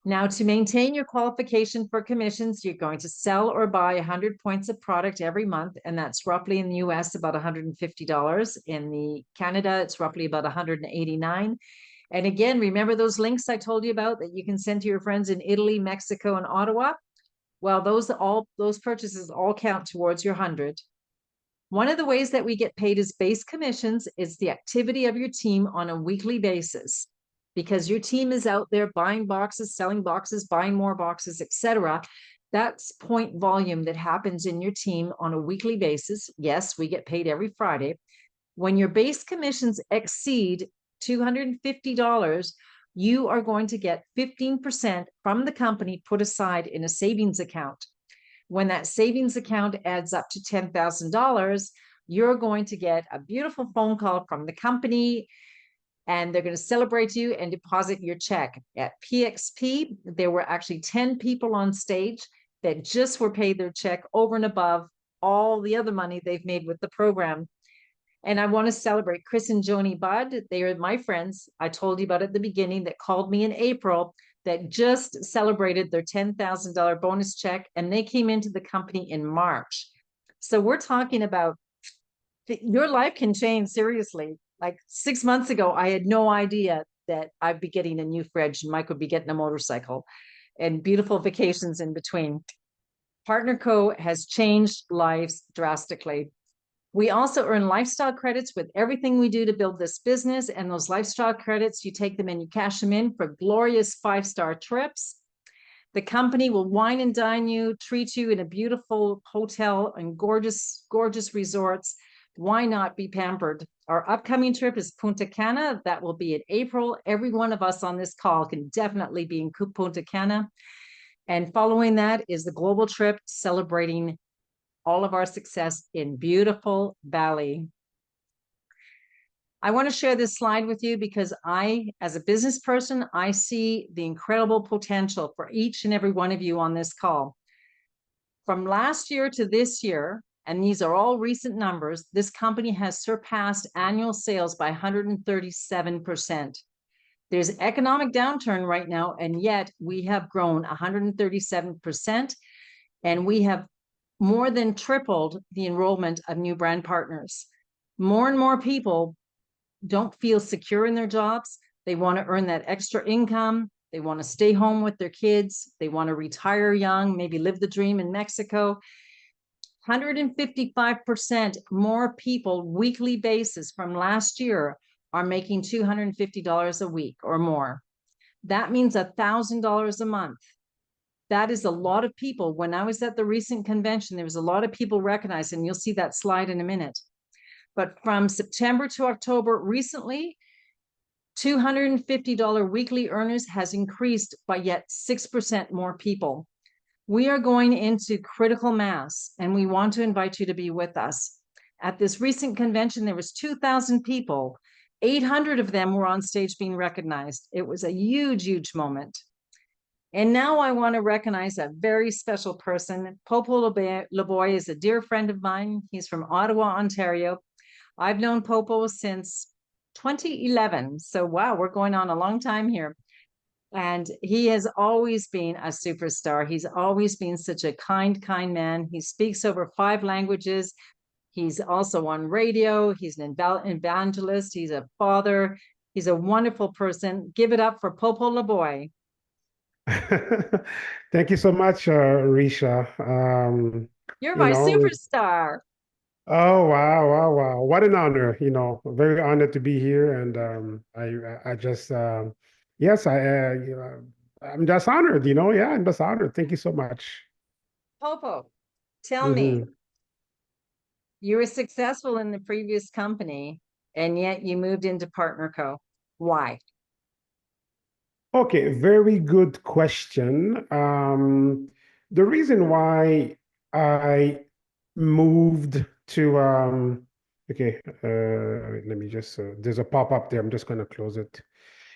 Now, to maintain your qualification for commissions, you're going to sell or buy 100 points of product every month, and that's roughly in the US about $150. In the Canada, it's roughly about $189. And again, remember those links I told you about that you can send to your friends in Italy, Mexico, and Ottawa? Well, those purchases all count towards your 100. One of the ways that we get paid as base commissions is the activity of your team on a weekly basis. Because your team is out there buying boxes, selling boxes, buying more boxes, etc. That's point volume that happens in your team on a weekly basis. Yes, we get paid every Friday. When your base commissions exceed $250, you are going to get 15% from the company put aside in a savings account. When that savings account adds up to $10,000, you're going to get a beautiful phone call from the company, and they're going to celebrate you and deposit your check. At PXP, there were actually 10 people on stage that just were paid their check over and above all the other money they've made with the program. And I want to celebrate Chris and Joni Budd. They are my friends. I told you about at the beginning that called me in April that just celebrated their $10,000 bonus check, and they came into the company in March. So we're talking about your life can change seriously. Like 6 months ago, I had no idea that I'd be getting a new fridge and Mike would be getting a motorcycle and beautiful vacations in between. Partner Co has changed lives drastically. We also earn lifestyle credits with everything we do to build this business. And those lifestyle credits, you take them and you cash them in for glorious 5-star trips. The company will wine and dine you, treat you in a beautiful hotel and gorgeous, gorgeous resorts. Why not be pampered? Our upcoming trip is Punta Cana. That will be in April. Every one of us on this call can definitely be in Punta Cana. And following that is the global trip celebrating all of our success in beautiful Bali. I want to share this slide with you because I, as a business person, I see the incredible potential for each and every one of you on this call. From last year to this year, and these are all recent numbers, this company has surpassed annual sales by 137%. There's economic downturn right now, and yet we have grown 137%, and we have more than tripled the enrollment of new brand partners. More and more people don't feel secure in their jobs. They want to earn that extra income. They want to stay home with their kids. They want to retire young, maybe live the dream in Mexico. 155% more people weekly basis from last year are making $250 a week or more. That means $1,000 a month. That is a lot of people. When I was at the recent convention, there was a lot of people recognized, and you'll see that slide in a minute. But from September to October recently, $250 weekly earners has increased by yet 6% more people. We are going into critical mass, and we want to invite you to be with us. At this recent convention, there was 2,000 people. 800 of them were on stage being recognized. It was a huge, huge moment. And now I want to recognize a very special person. Popo LeBoy is a dear friend of mine. He's from Ottawa, Ontario. I've known Popo since 2011. So wow, we're going on a long time here. And he has always been a superstar. He's always been such a kind man. He speaks over 5 languages. He's also on radio. He's an evangelist. He's a father. He's a wonderful person. Give it up for Popo LeBoy. Thank you so much, Ricia. You're my superstar. Oh, wow. What an honor, very honored to be here. And I just, yes, I'm just honored, yeah, I'm just honored. Thank you so much. Popo, tell me, you were successful in the previous company, and yet you moved into Partner Co. Why? Okay, very good question. The reason why I moved to okay, let me just there's a pop-up there. I'm just gonna close it.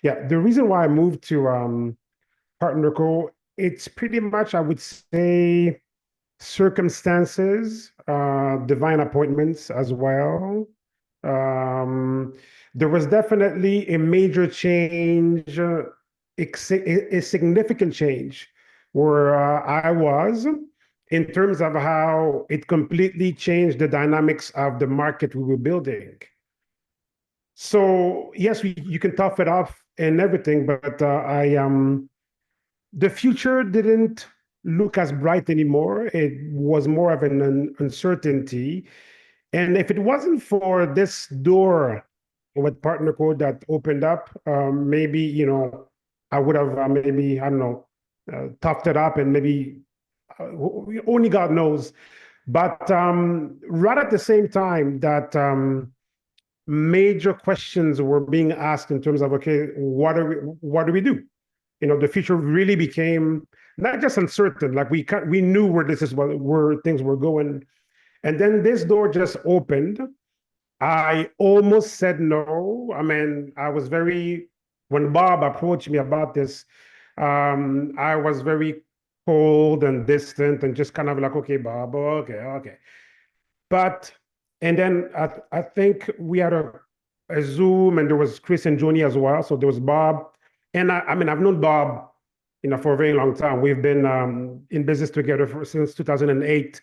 Yeah, the reason why I moved to Partner Co, it's pretty much, I would say, circumstances, divine appointments as well. There was definitely a major change, a significant change where I was, in terms of how it completely changed the dynamics of the market we were building. So yes, you can tough it off and everything, but the future didn't look as bright anymore. It was more of an uncertainty. And if it wasn't for this door with Partner Code that opened up, maybe, I would have maybe, I don't know, toughed it up and maybe only God knows. But right at the same time that major questions were being asked in terms of, okay, what do we do? The future really became not just uncertain, like we knew where things were going. And then this door just opened. I almost said no. I mean, when Bob approached me about this, I was very cold and distant and just kind of like, okay, Bob, okay. But, and then I think we had a Zoom, and there was Chris and Joni as well. So there was Bob. And I mean, I've known Bob, for a very long time. We've been in business together since 2008.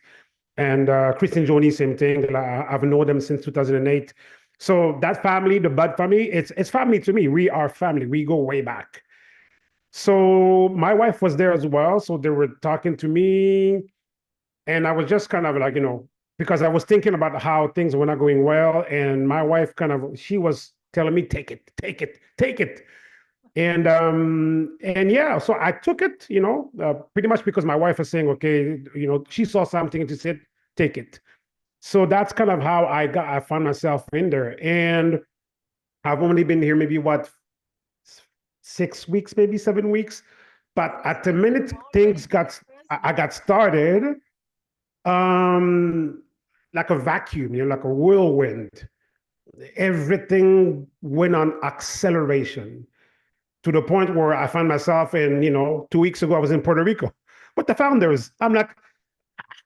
And Chris and Joni, same thing. I've known them since 2008. So that family, the Bud family, it's family to me. We are family. We go way back. So my wife was there as well. So they were talking to me. And I was just kind of like, because I was thinking about how things were not going well. And my wife she was telling me, take it, take it, take it. And yeah, so I took it, pretty much because my wife was saying, okay, she saw something and she said, take it. So that's kind of how I found myself in there. And I've only been here maybe 6 weeks, maybe 7 weeks. But at the minute I got started, like a vacuum, like a whirlwind. Everything went on acceleration to the point where I found myself in, 2 weeks ago, I was in Puerto Rico with the founders. I'm like,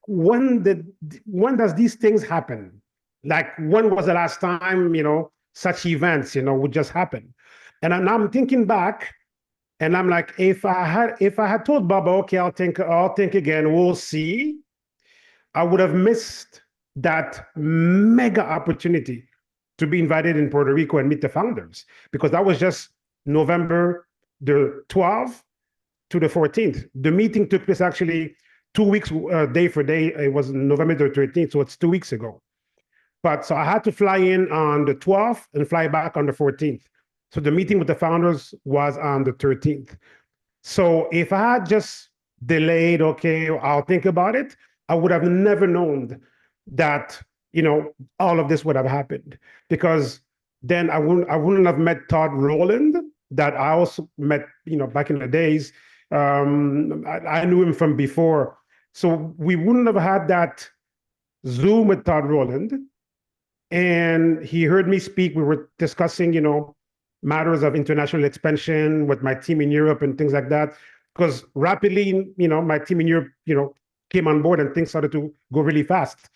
when does these things happen? Like, when was the last time, such events, would just happen? And I'm thinking back, and I'm like, if I had told Baba, okay, I'll think again, we'll see, I would have missed that mega opportunity to be invited in Puerto Rico and meet the founders, because that was just November the 12th to the 14th. The meeting took place actually 2 weeks, day for day. It was November the 13th, so it's 2 weeks ago. But so I had to fly in on the 12th and fly back on the 14th. So the meeting with the founders was on the 13th. So if I had just delayed, okay, I'll think about it, I would have never known that, all of this would have happened, because then I wouldn't have met Todd Rowland, that I also met, back in the days. I knew him from before. So we wouldn't have had that Zoom with Todd Rowland. And he heard me speak. We were discussing, matters of international expansion with my team in Europe and things like that. Because rapidly, my team in Europe, came on board and things started to go really fast.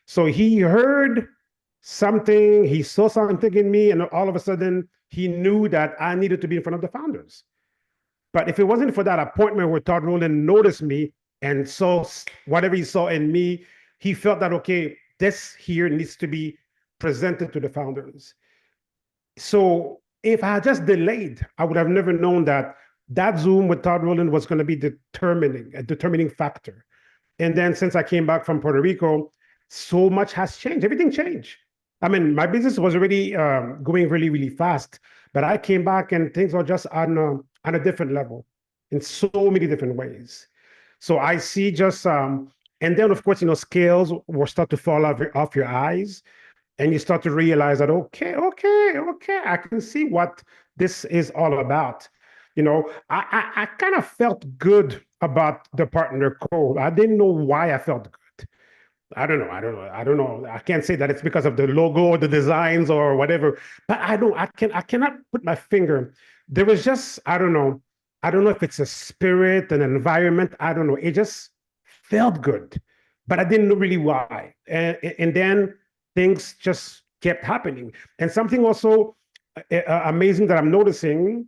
So he heard something, he saw something in me, and all of a sudden he knew that I needed to be in front of the founders. But if it wasn't for that appointment where Todd Rowland noticed me and saw whatever he saw in me, he felt that, okay, this here needs to be presented to the founders. So if I had just delayed, I would have never known that Zoom with Todd Rowland was going to be a determining factor. And then since I came back from Puerto Rico, so much has changed. Everything changed. I mean, my business was already going really, really fast, but I came back and things are just on a different level in so many different ways. So I see just, and then of course, scales will start to fall off your eyes, and you start to realize that, okay, I can see what this is all about. I kind of felt good about the partner code. I didn't know why I felt good. I don't know. I can't say that it's because of the logo or the designs or whatever, but I cannot put my finger. There was just, I don't know if it's a spirit, an environment. I don't know. It just felt good, but I didn't know really why. And then things just kept happening. And something also amazing that I'm noticing,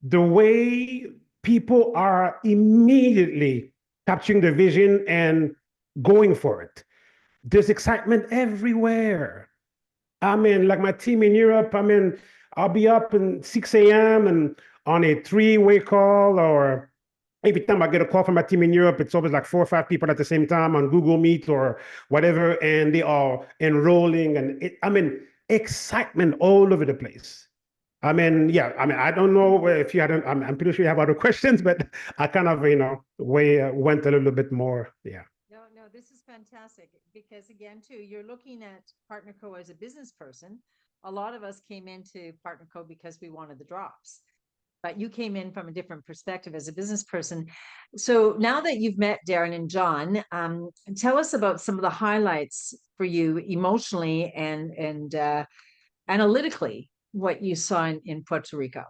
the way people are immediately capturing the vision and going for it. There's excitement everywhere. I mean, like my team in Europe, I'll be up at 6 a.m. and on a 3-way call, or every time I get a call from my team in Europe, it's always like 4 or 5 people at the same time on Google Meet or whatever, and they are enrolling, and excitement all over the place. I mean, yeah, I mean, I don't know if you had, I'm pretty sure you have other questions, but I kind of, went a little bit more. Yeah. No, this is fantastic because again, too, you're looking at Partner Co as a business person. A lot of us came into Partner Co because we wanted the drops, but you came in from a different perspective as a business person. So now that you've met Darren and John, tell us about some of the highlights for you emotionally and analytically, what you saw in Puerto Rico.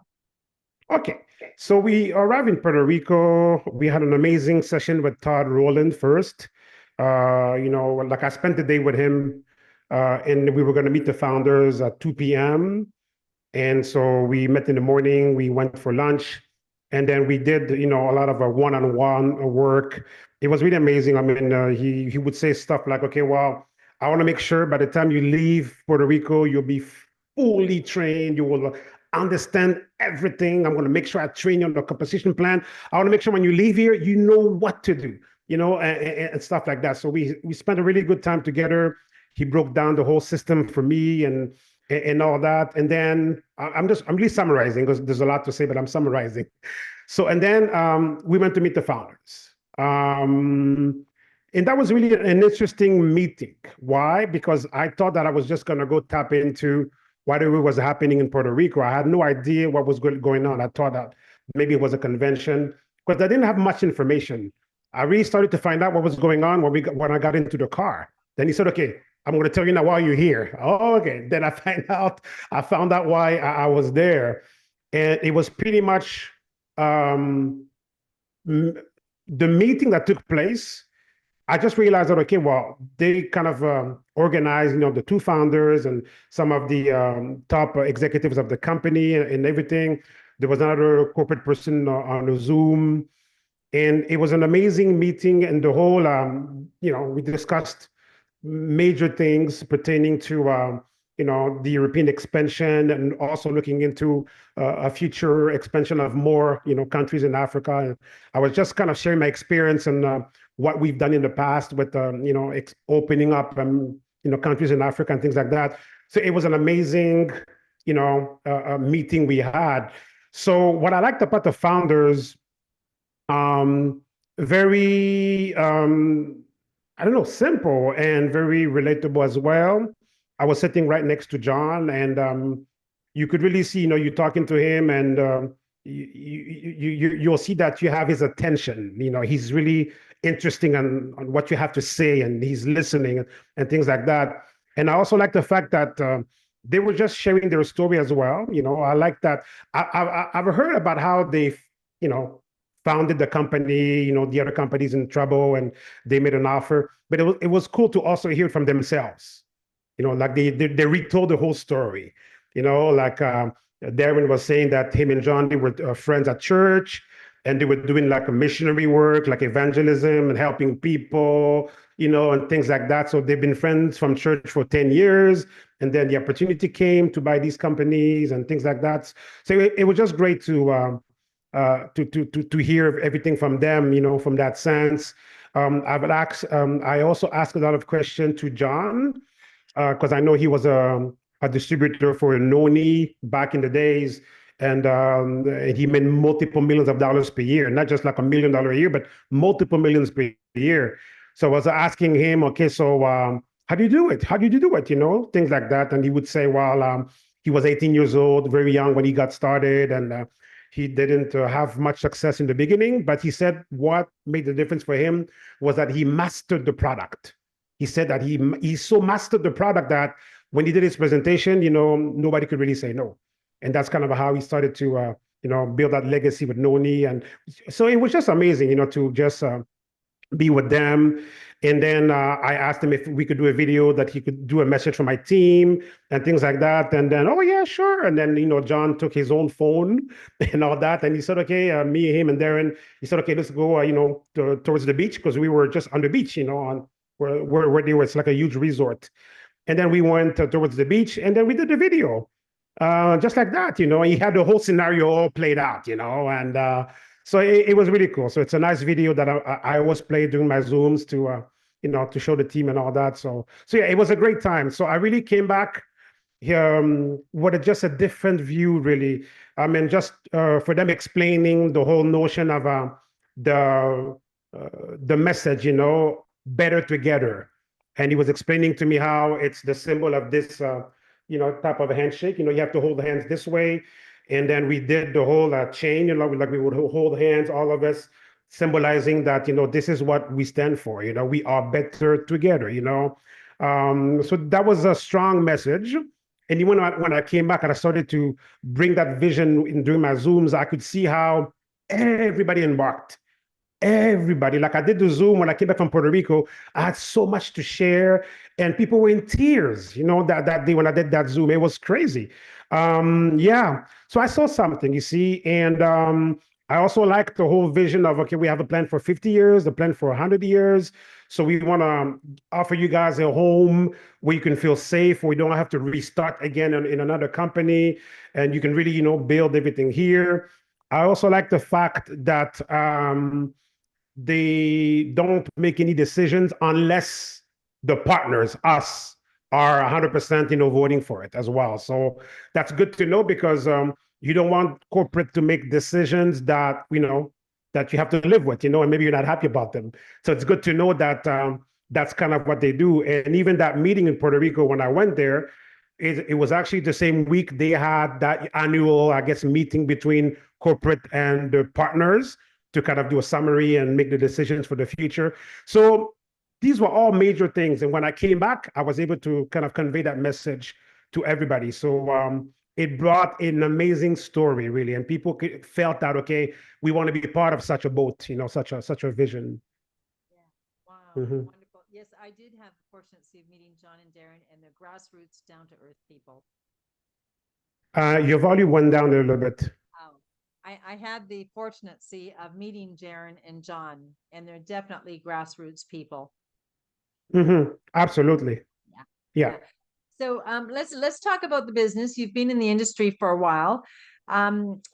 Okay. So we arrived in Puerto Rico. We had an amazing session with Todd Rowland first. Like I spent the day with him, and we were going to meet the founders at 2 p.m. And so we met in the morning, we went for lunch, and then we did, a lot of one-on-one work. It was really amazing. I mean, he would say stuff like, okay, well, I want to make sure by the time you leave Puerto Rico, you'll be fully trained. You will understand everything. I'm going to make sure I train you on the composition plan. I want to make sure when you leave here, you know what to do, and stuff like that. So we spent a really good time together. He broke down the whole system for me and all that. And then I'm really summarizing because there's a lot to say, but I'm summarizing. So, and then we went to meet the founders. And that was really an interesting meeting. Why? Because I thought that I was just going to go tap into whatever was happening in Puerto Rico. I had no idea what was going on. I thought that maybe it was a convention because I didn't have much information. I really started to find out what was going on when I got into the car. Then he said, okay, I'm going to tell you now why you're here. Oh, okay. Then I found out why I was there. And it was pretty much the meeting that took place. I just realized that, okay, well, they kind of organized, the two founders and some of the top executives of the company and everything. There was another corporate person on the Zoom. And it was an amazing meeting. And the whole, we discussed major things pertaining to the European expansion and also looking into a future expansion of more countries in Africa. And I was just kind of sharing my experience and what we've done in the past with opening up countries in Africa and things like that. So it was an amazing meeting we had. So what I liked about the founders, very I don't know, simple and very relatable as well. I was sitting right next to John, and you could really see, you're talking to him, and you'll see that you have his attention. He's really interesting on what you have to say, and he's listening and things like that. And I also like the fact that they were just sharing their story as well. I like that. I've heard about how they, founded the company, the other company's in trouble and they made an offer, but it was cool to also hear from themselves, like they retold the whole story, like Darren was saying that him and John, they were friends at church and they were doing like a missionary work, like evangelism and helping people, and things like that. So they've been friends from church for 10 years. And then the opportunity came to buy these companies and things like that. So it was just great to hear everything from them, from that sense. I also asked a lot of questions to John, because I know he was a distributor for Noni back in the days. And he made multiple millions of dollars per year, not just like $1 million a year, but multiple millions per year. So I was asking him, okay, so how do you do it? How did you do it? Things like that. And he would say, well, he was 18 years old, very young when he got started. And he didn't have much success in the beginning, but he said what made the difference for him was that he mastered the product. He said that he so mastered the product that when he did his presentation, nobody could really say no. And that's kind of how he started to, build that legacy with Noni. And so it was just amazing, to just be with them. And then I asked him if we could do a video that he could do a message for my team and things like that. And then, oh yeah, sure. And then, John took his own phone and all that. And he said, okay, me, him, and Darren, he said, okay, let's go, towards the beach, because we were just on the beach, on where they were. It's like a huge resort. And then we went towards the beach, and then we did the video. Just like that, he had the whole scenario all played out, and so it was really cool. So it's a nice video that I always play during my Zooms to, to show the team and all that. So yeah, it was a great time. So I really came back with just a different view, really. I mean, just for them explaining the whole notion of the the message, better together. And he was explaining to me how it's the symbol of this, type of a handshake. You have to hold the hands this way. And then we did the whole chain, like we would hold hands, all of us, symbolizing that, this is what we stand for. We are better together. So that was a strong message. And even when I came back and I started to bring that vision during my Zooms, I could see how everybody embarked. Everybody, like I did the Zoom when I came back from Puerto Rico, I had so much to share, and people were in tears, that day when I did that Zoom. It was crazy. Yeah. So I saw something, you see, and I also like the whole vision of, okay, we have a plan for 50 years, the plan for 100 years. So we want to offer you guys a home where you can feel safe, where you don't have to restart again in another company, and you can really, build everything here. I also like the fact that they don't make any decisions unless the partners, us, are 100%, voting for it as well. So that's good to know, because you don't want corporate to make decisions that, that you have to live with, and maybe you're not happy about them. So it's good to know that that's kind of what they do. And even that meeting in Puerto Rico, when I went there, it was actually the same week they had that annual, I guess, meeting between corporate and the partners to kind of do a summary and make the decisions for the future. So these were all major things. And when I came back, I was able to kind of convey that message to everybody. So it brought an amazing story, really. And people felt that, okay, we want to be part of such a boat, such a vision. Yeah. Wow. Mhm. Wonderful. Yes, I did have the fortunate of meeting John and Darren, and they're grassroots, down to earth people. Your volume went down a little bit. Oh, I had the fortunacy of meeting Darren and John, and they're definitely grassroots people. Absolutely. Yeah. Yeah. So let's talk about the business. You've been in the industry for a while.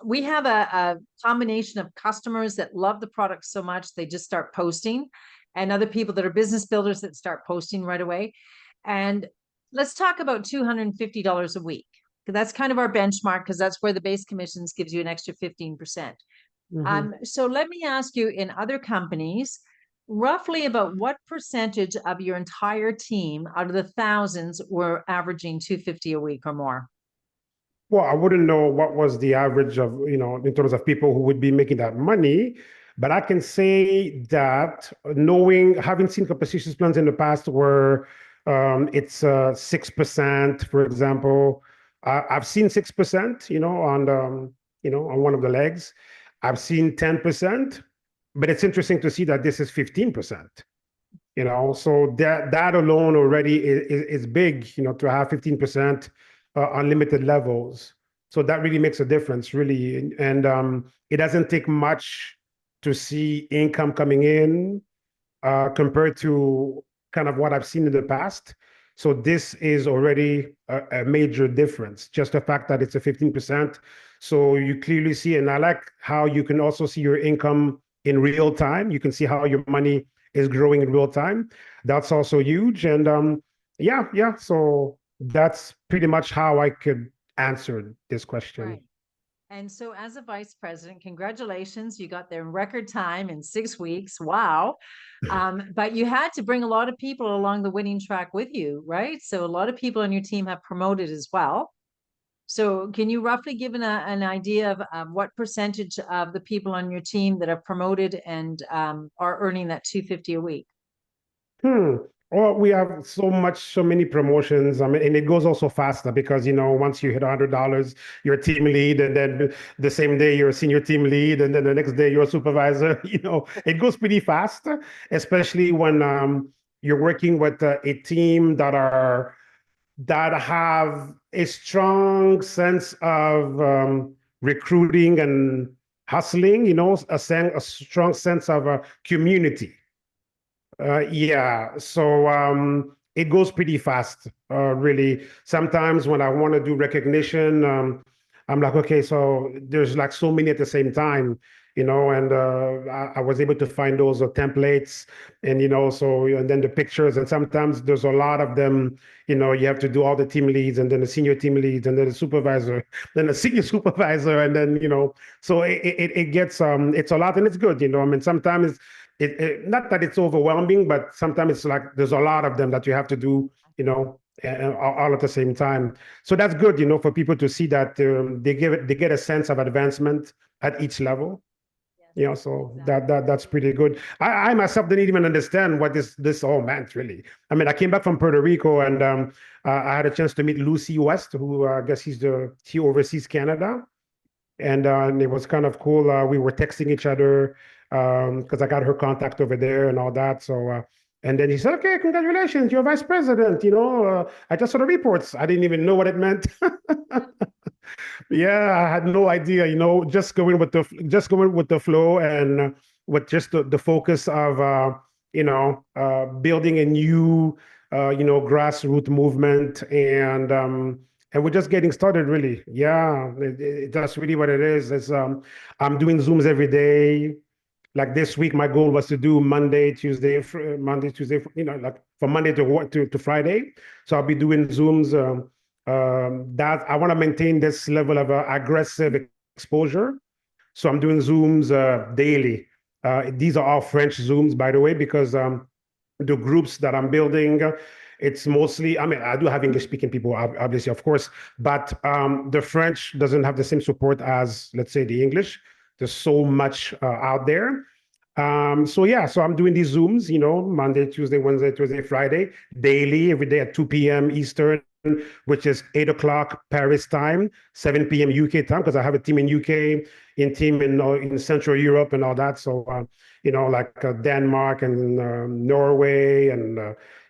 We have a combination of customers that love the product so much they just start posting, and other people that are business builders that start posting right away. And let's talk about $250 a week. That's kind of our benchmark, because that's where the base commissions gives you an extra 15%. So let me ask you, in other companies, roughly about what percentage of your entire team out of the thousands were averaging 250 a week or more? Well, I wouldn't know what was the average of, in terms of people who would be making that money, but I can say that having seen compensation plans in the past where it's 6%, for example. I've seen 6%, on one of the legs. I've seen 10%, but it's interesting to see that this is 15%. So that alone already is big, to have 15% unlimited levels. So that really makes a difference, really. And it doesn't take much to see income coming in compared to kind of what I've seen in the past. So this is already a major difference, just the fact that it's a 15%. So you clearly see, and I like how you can also see your income in real time. You can see how your money is growing in real time. That's also huge. And yeah. So that's pretty much how I could answer this question. Right. And so as a vice president, congratulations, you got there in record time in 6 weeks. Wow. But you had to bring a lot of people along the winning track with you, right? So a lot of people on your team have promoted as well. So can you roughly give an idea of what percentage of the people on your team that are promoted and are earning that 250 a week? Well, we have so many promotions. I mean, and it goes also faster because, once you hit $100, you're a team lead, and then the same day you're a senior team lead, and then the next day you're a supervisor. It goes pretty fast, especially when you're working with a team that have a strong sense of recruiting and hustling. A strong sense of community. Yeah, so it goes pretty fast, really. Sometimes when I want to do recognition, I'm like, okay, so there's like so many at the same time. and I was able to find those templates, and so and then the pictures, and sometimes there's a lot of them. You have to do all the team leads, and then the senior team leads, and then the supervisor, then the senior supervisor, and then so it gets it's a lot, and it's good. I mean, sometimes not that it's overwhelming, but sometimes it's like there's a lot of them that you have to do. All at the same time. So that's good, for people to see that they get a sense of advancement at each level. So that's pretty good. I myself didn't even understand what this all meant, really. I mean, I came back from Puerto Rico, and I had a chance to meet Lucy West, who I guess she oversees Canada, and it was kind of cool. We were texting each other because I got her contact over there and all that. So and then he said, "Okay, congratulations, you're vice president." I just saw the reports. I didn't even know what it meant. Yeah, I had no idea, just going with the flow, and with just the focus of building a new grassroots movement, and we're just getting started, really. Yeah, that's really what it is. I'm doing Zooms every day. Like this week, my goal was to do Monday, Tuesday, like from Monday to Friday. So I'll be doing Zooms. That I want to maintain this level of aggressive exposure. So I'm doing Zooms daily. These are all French Zooms, by the way, because the groups that I'm building, it's mostly, I mean, I do have English speaking people, obviously, of course, but the French doesn't have the same support as, let's say, the English. There's so much out there. So yeah, so I'm doing these Zooms, Monday, Tuesday, Wednesday, Thursday, Friday, daily, every day at 2 p.m. Eastern, which is 8 o'clock Paris time, 7 p.m. UK time, because I have a team in UK, team in Central Europe and all that. So, like Denmark and Norway and,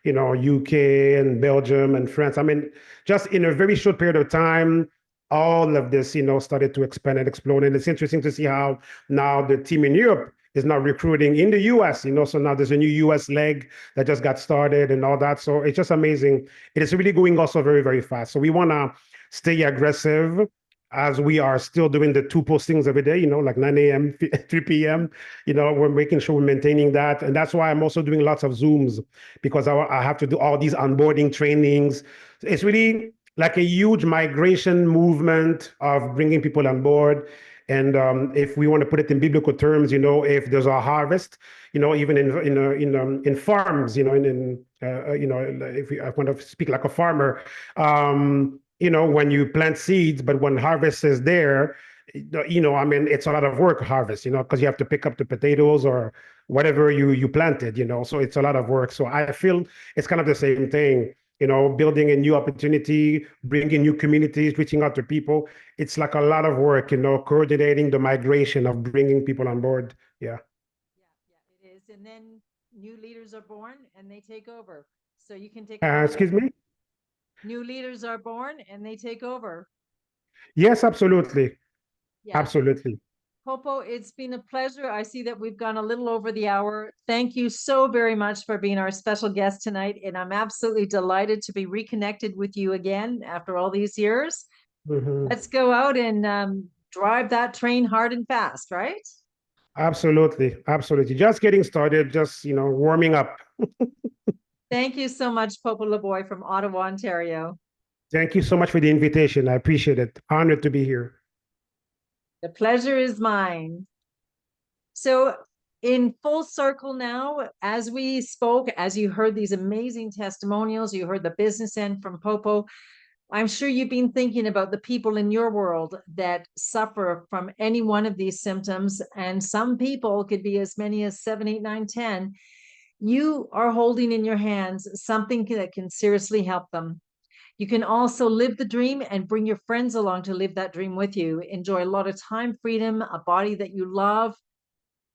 UK and Belgium and France. I mean, just in a very short period of time, all of this, started to expand and explode. And it's interesting to see how now the team in Europe is now recruiting in the US, so now there's a new US leg that just got started and all that. So it's just amazing. It is really going also very, very fast. So we want to stay aggressive as we are still doing the 2 postings every day, like 9 a.m., 3 p.m. We're making sure we're maintaining that. And that's why I'm also doing lots of Zooms, because I have to do all these onboarding trainings. It's really like a huge migration movement of bringing people on board. And if we want to put it in biblical terms, if there's a harvest, even in farms, if I want to speak like a farmer, when you plant seeds, but when harvest is there, I mean, it's a lot of work harvest, because you have to pick up the potatoes or whatever you planted, so it's a lot of work. So I feel it's kind of the same thing. Building a new opportunity, bringing new communities, reaching out to people. It's like a lot of work, coordinating the migration of bringing people on board. Yeah. Yeah, it is. And then new leaders are born and they take over. So you can take. Excuse me? New leaders are born and they take over. Yes, absolutely. Yeah. Absolutely. Popo, it's been a pleasure. I see that we've gone a little over the hour. Thank you so very much for being our special guest tonight. And I'm absolutely delighted to be reconnected with you again after all these years. Mm-hmm. Let's go out and drive that train hard and fast, right? Absolutely. Absolutely. Just getting started, just, warming up. Thank you so much, Popo LeBoy from Ottawa, Ontario. Thank you so much for the invitation. I appreciate it. Honored to be here. The pleasure is mine. So in full circle now, as we spoke, as you heard these amazing testimonials, you heard the business end from Popo, I'm sure you've been thinking about the people in your world that suffer from any one of these symptoms. And some people could be as many as 7, 8, 9, 10. You are holding in your hands something that can seriously help them. You can also live the dream and bring your friends along to live that dream with you. Enjoy a lot of time freedom, a body that you love,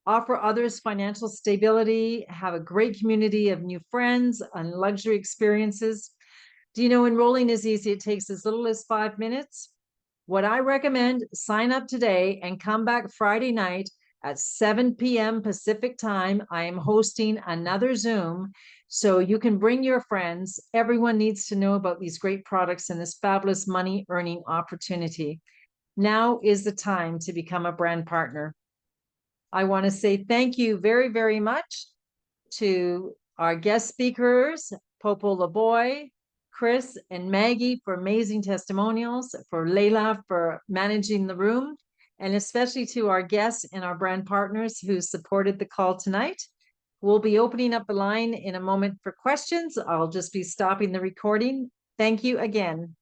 offer others financial stability, have a great community of new friends and luxury experiences. Do you know enrolling is easy? It takes as little as 5 minutes. What I recommend, sign up today and come back Friday night at 7 p.m. Pacific time. I am hosting another Zoom, so you can bring your friends. Everyone needs to know about these great products and this fabulous money earning opportunity. Now is the time to become a brand partner. I want to say thank you very, very much to our guest speakers, Popo LeBoy, Chris, and Maggie for amazing testimonials, for Layla for managing the room, and especially to our guests and our brand partners who supported the call tonight. We'll be opening up the line in a moment for questions. I'll just be stopping the recording. Thank you again.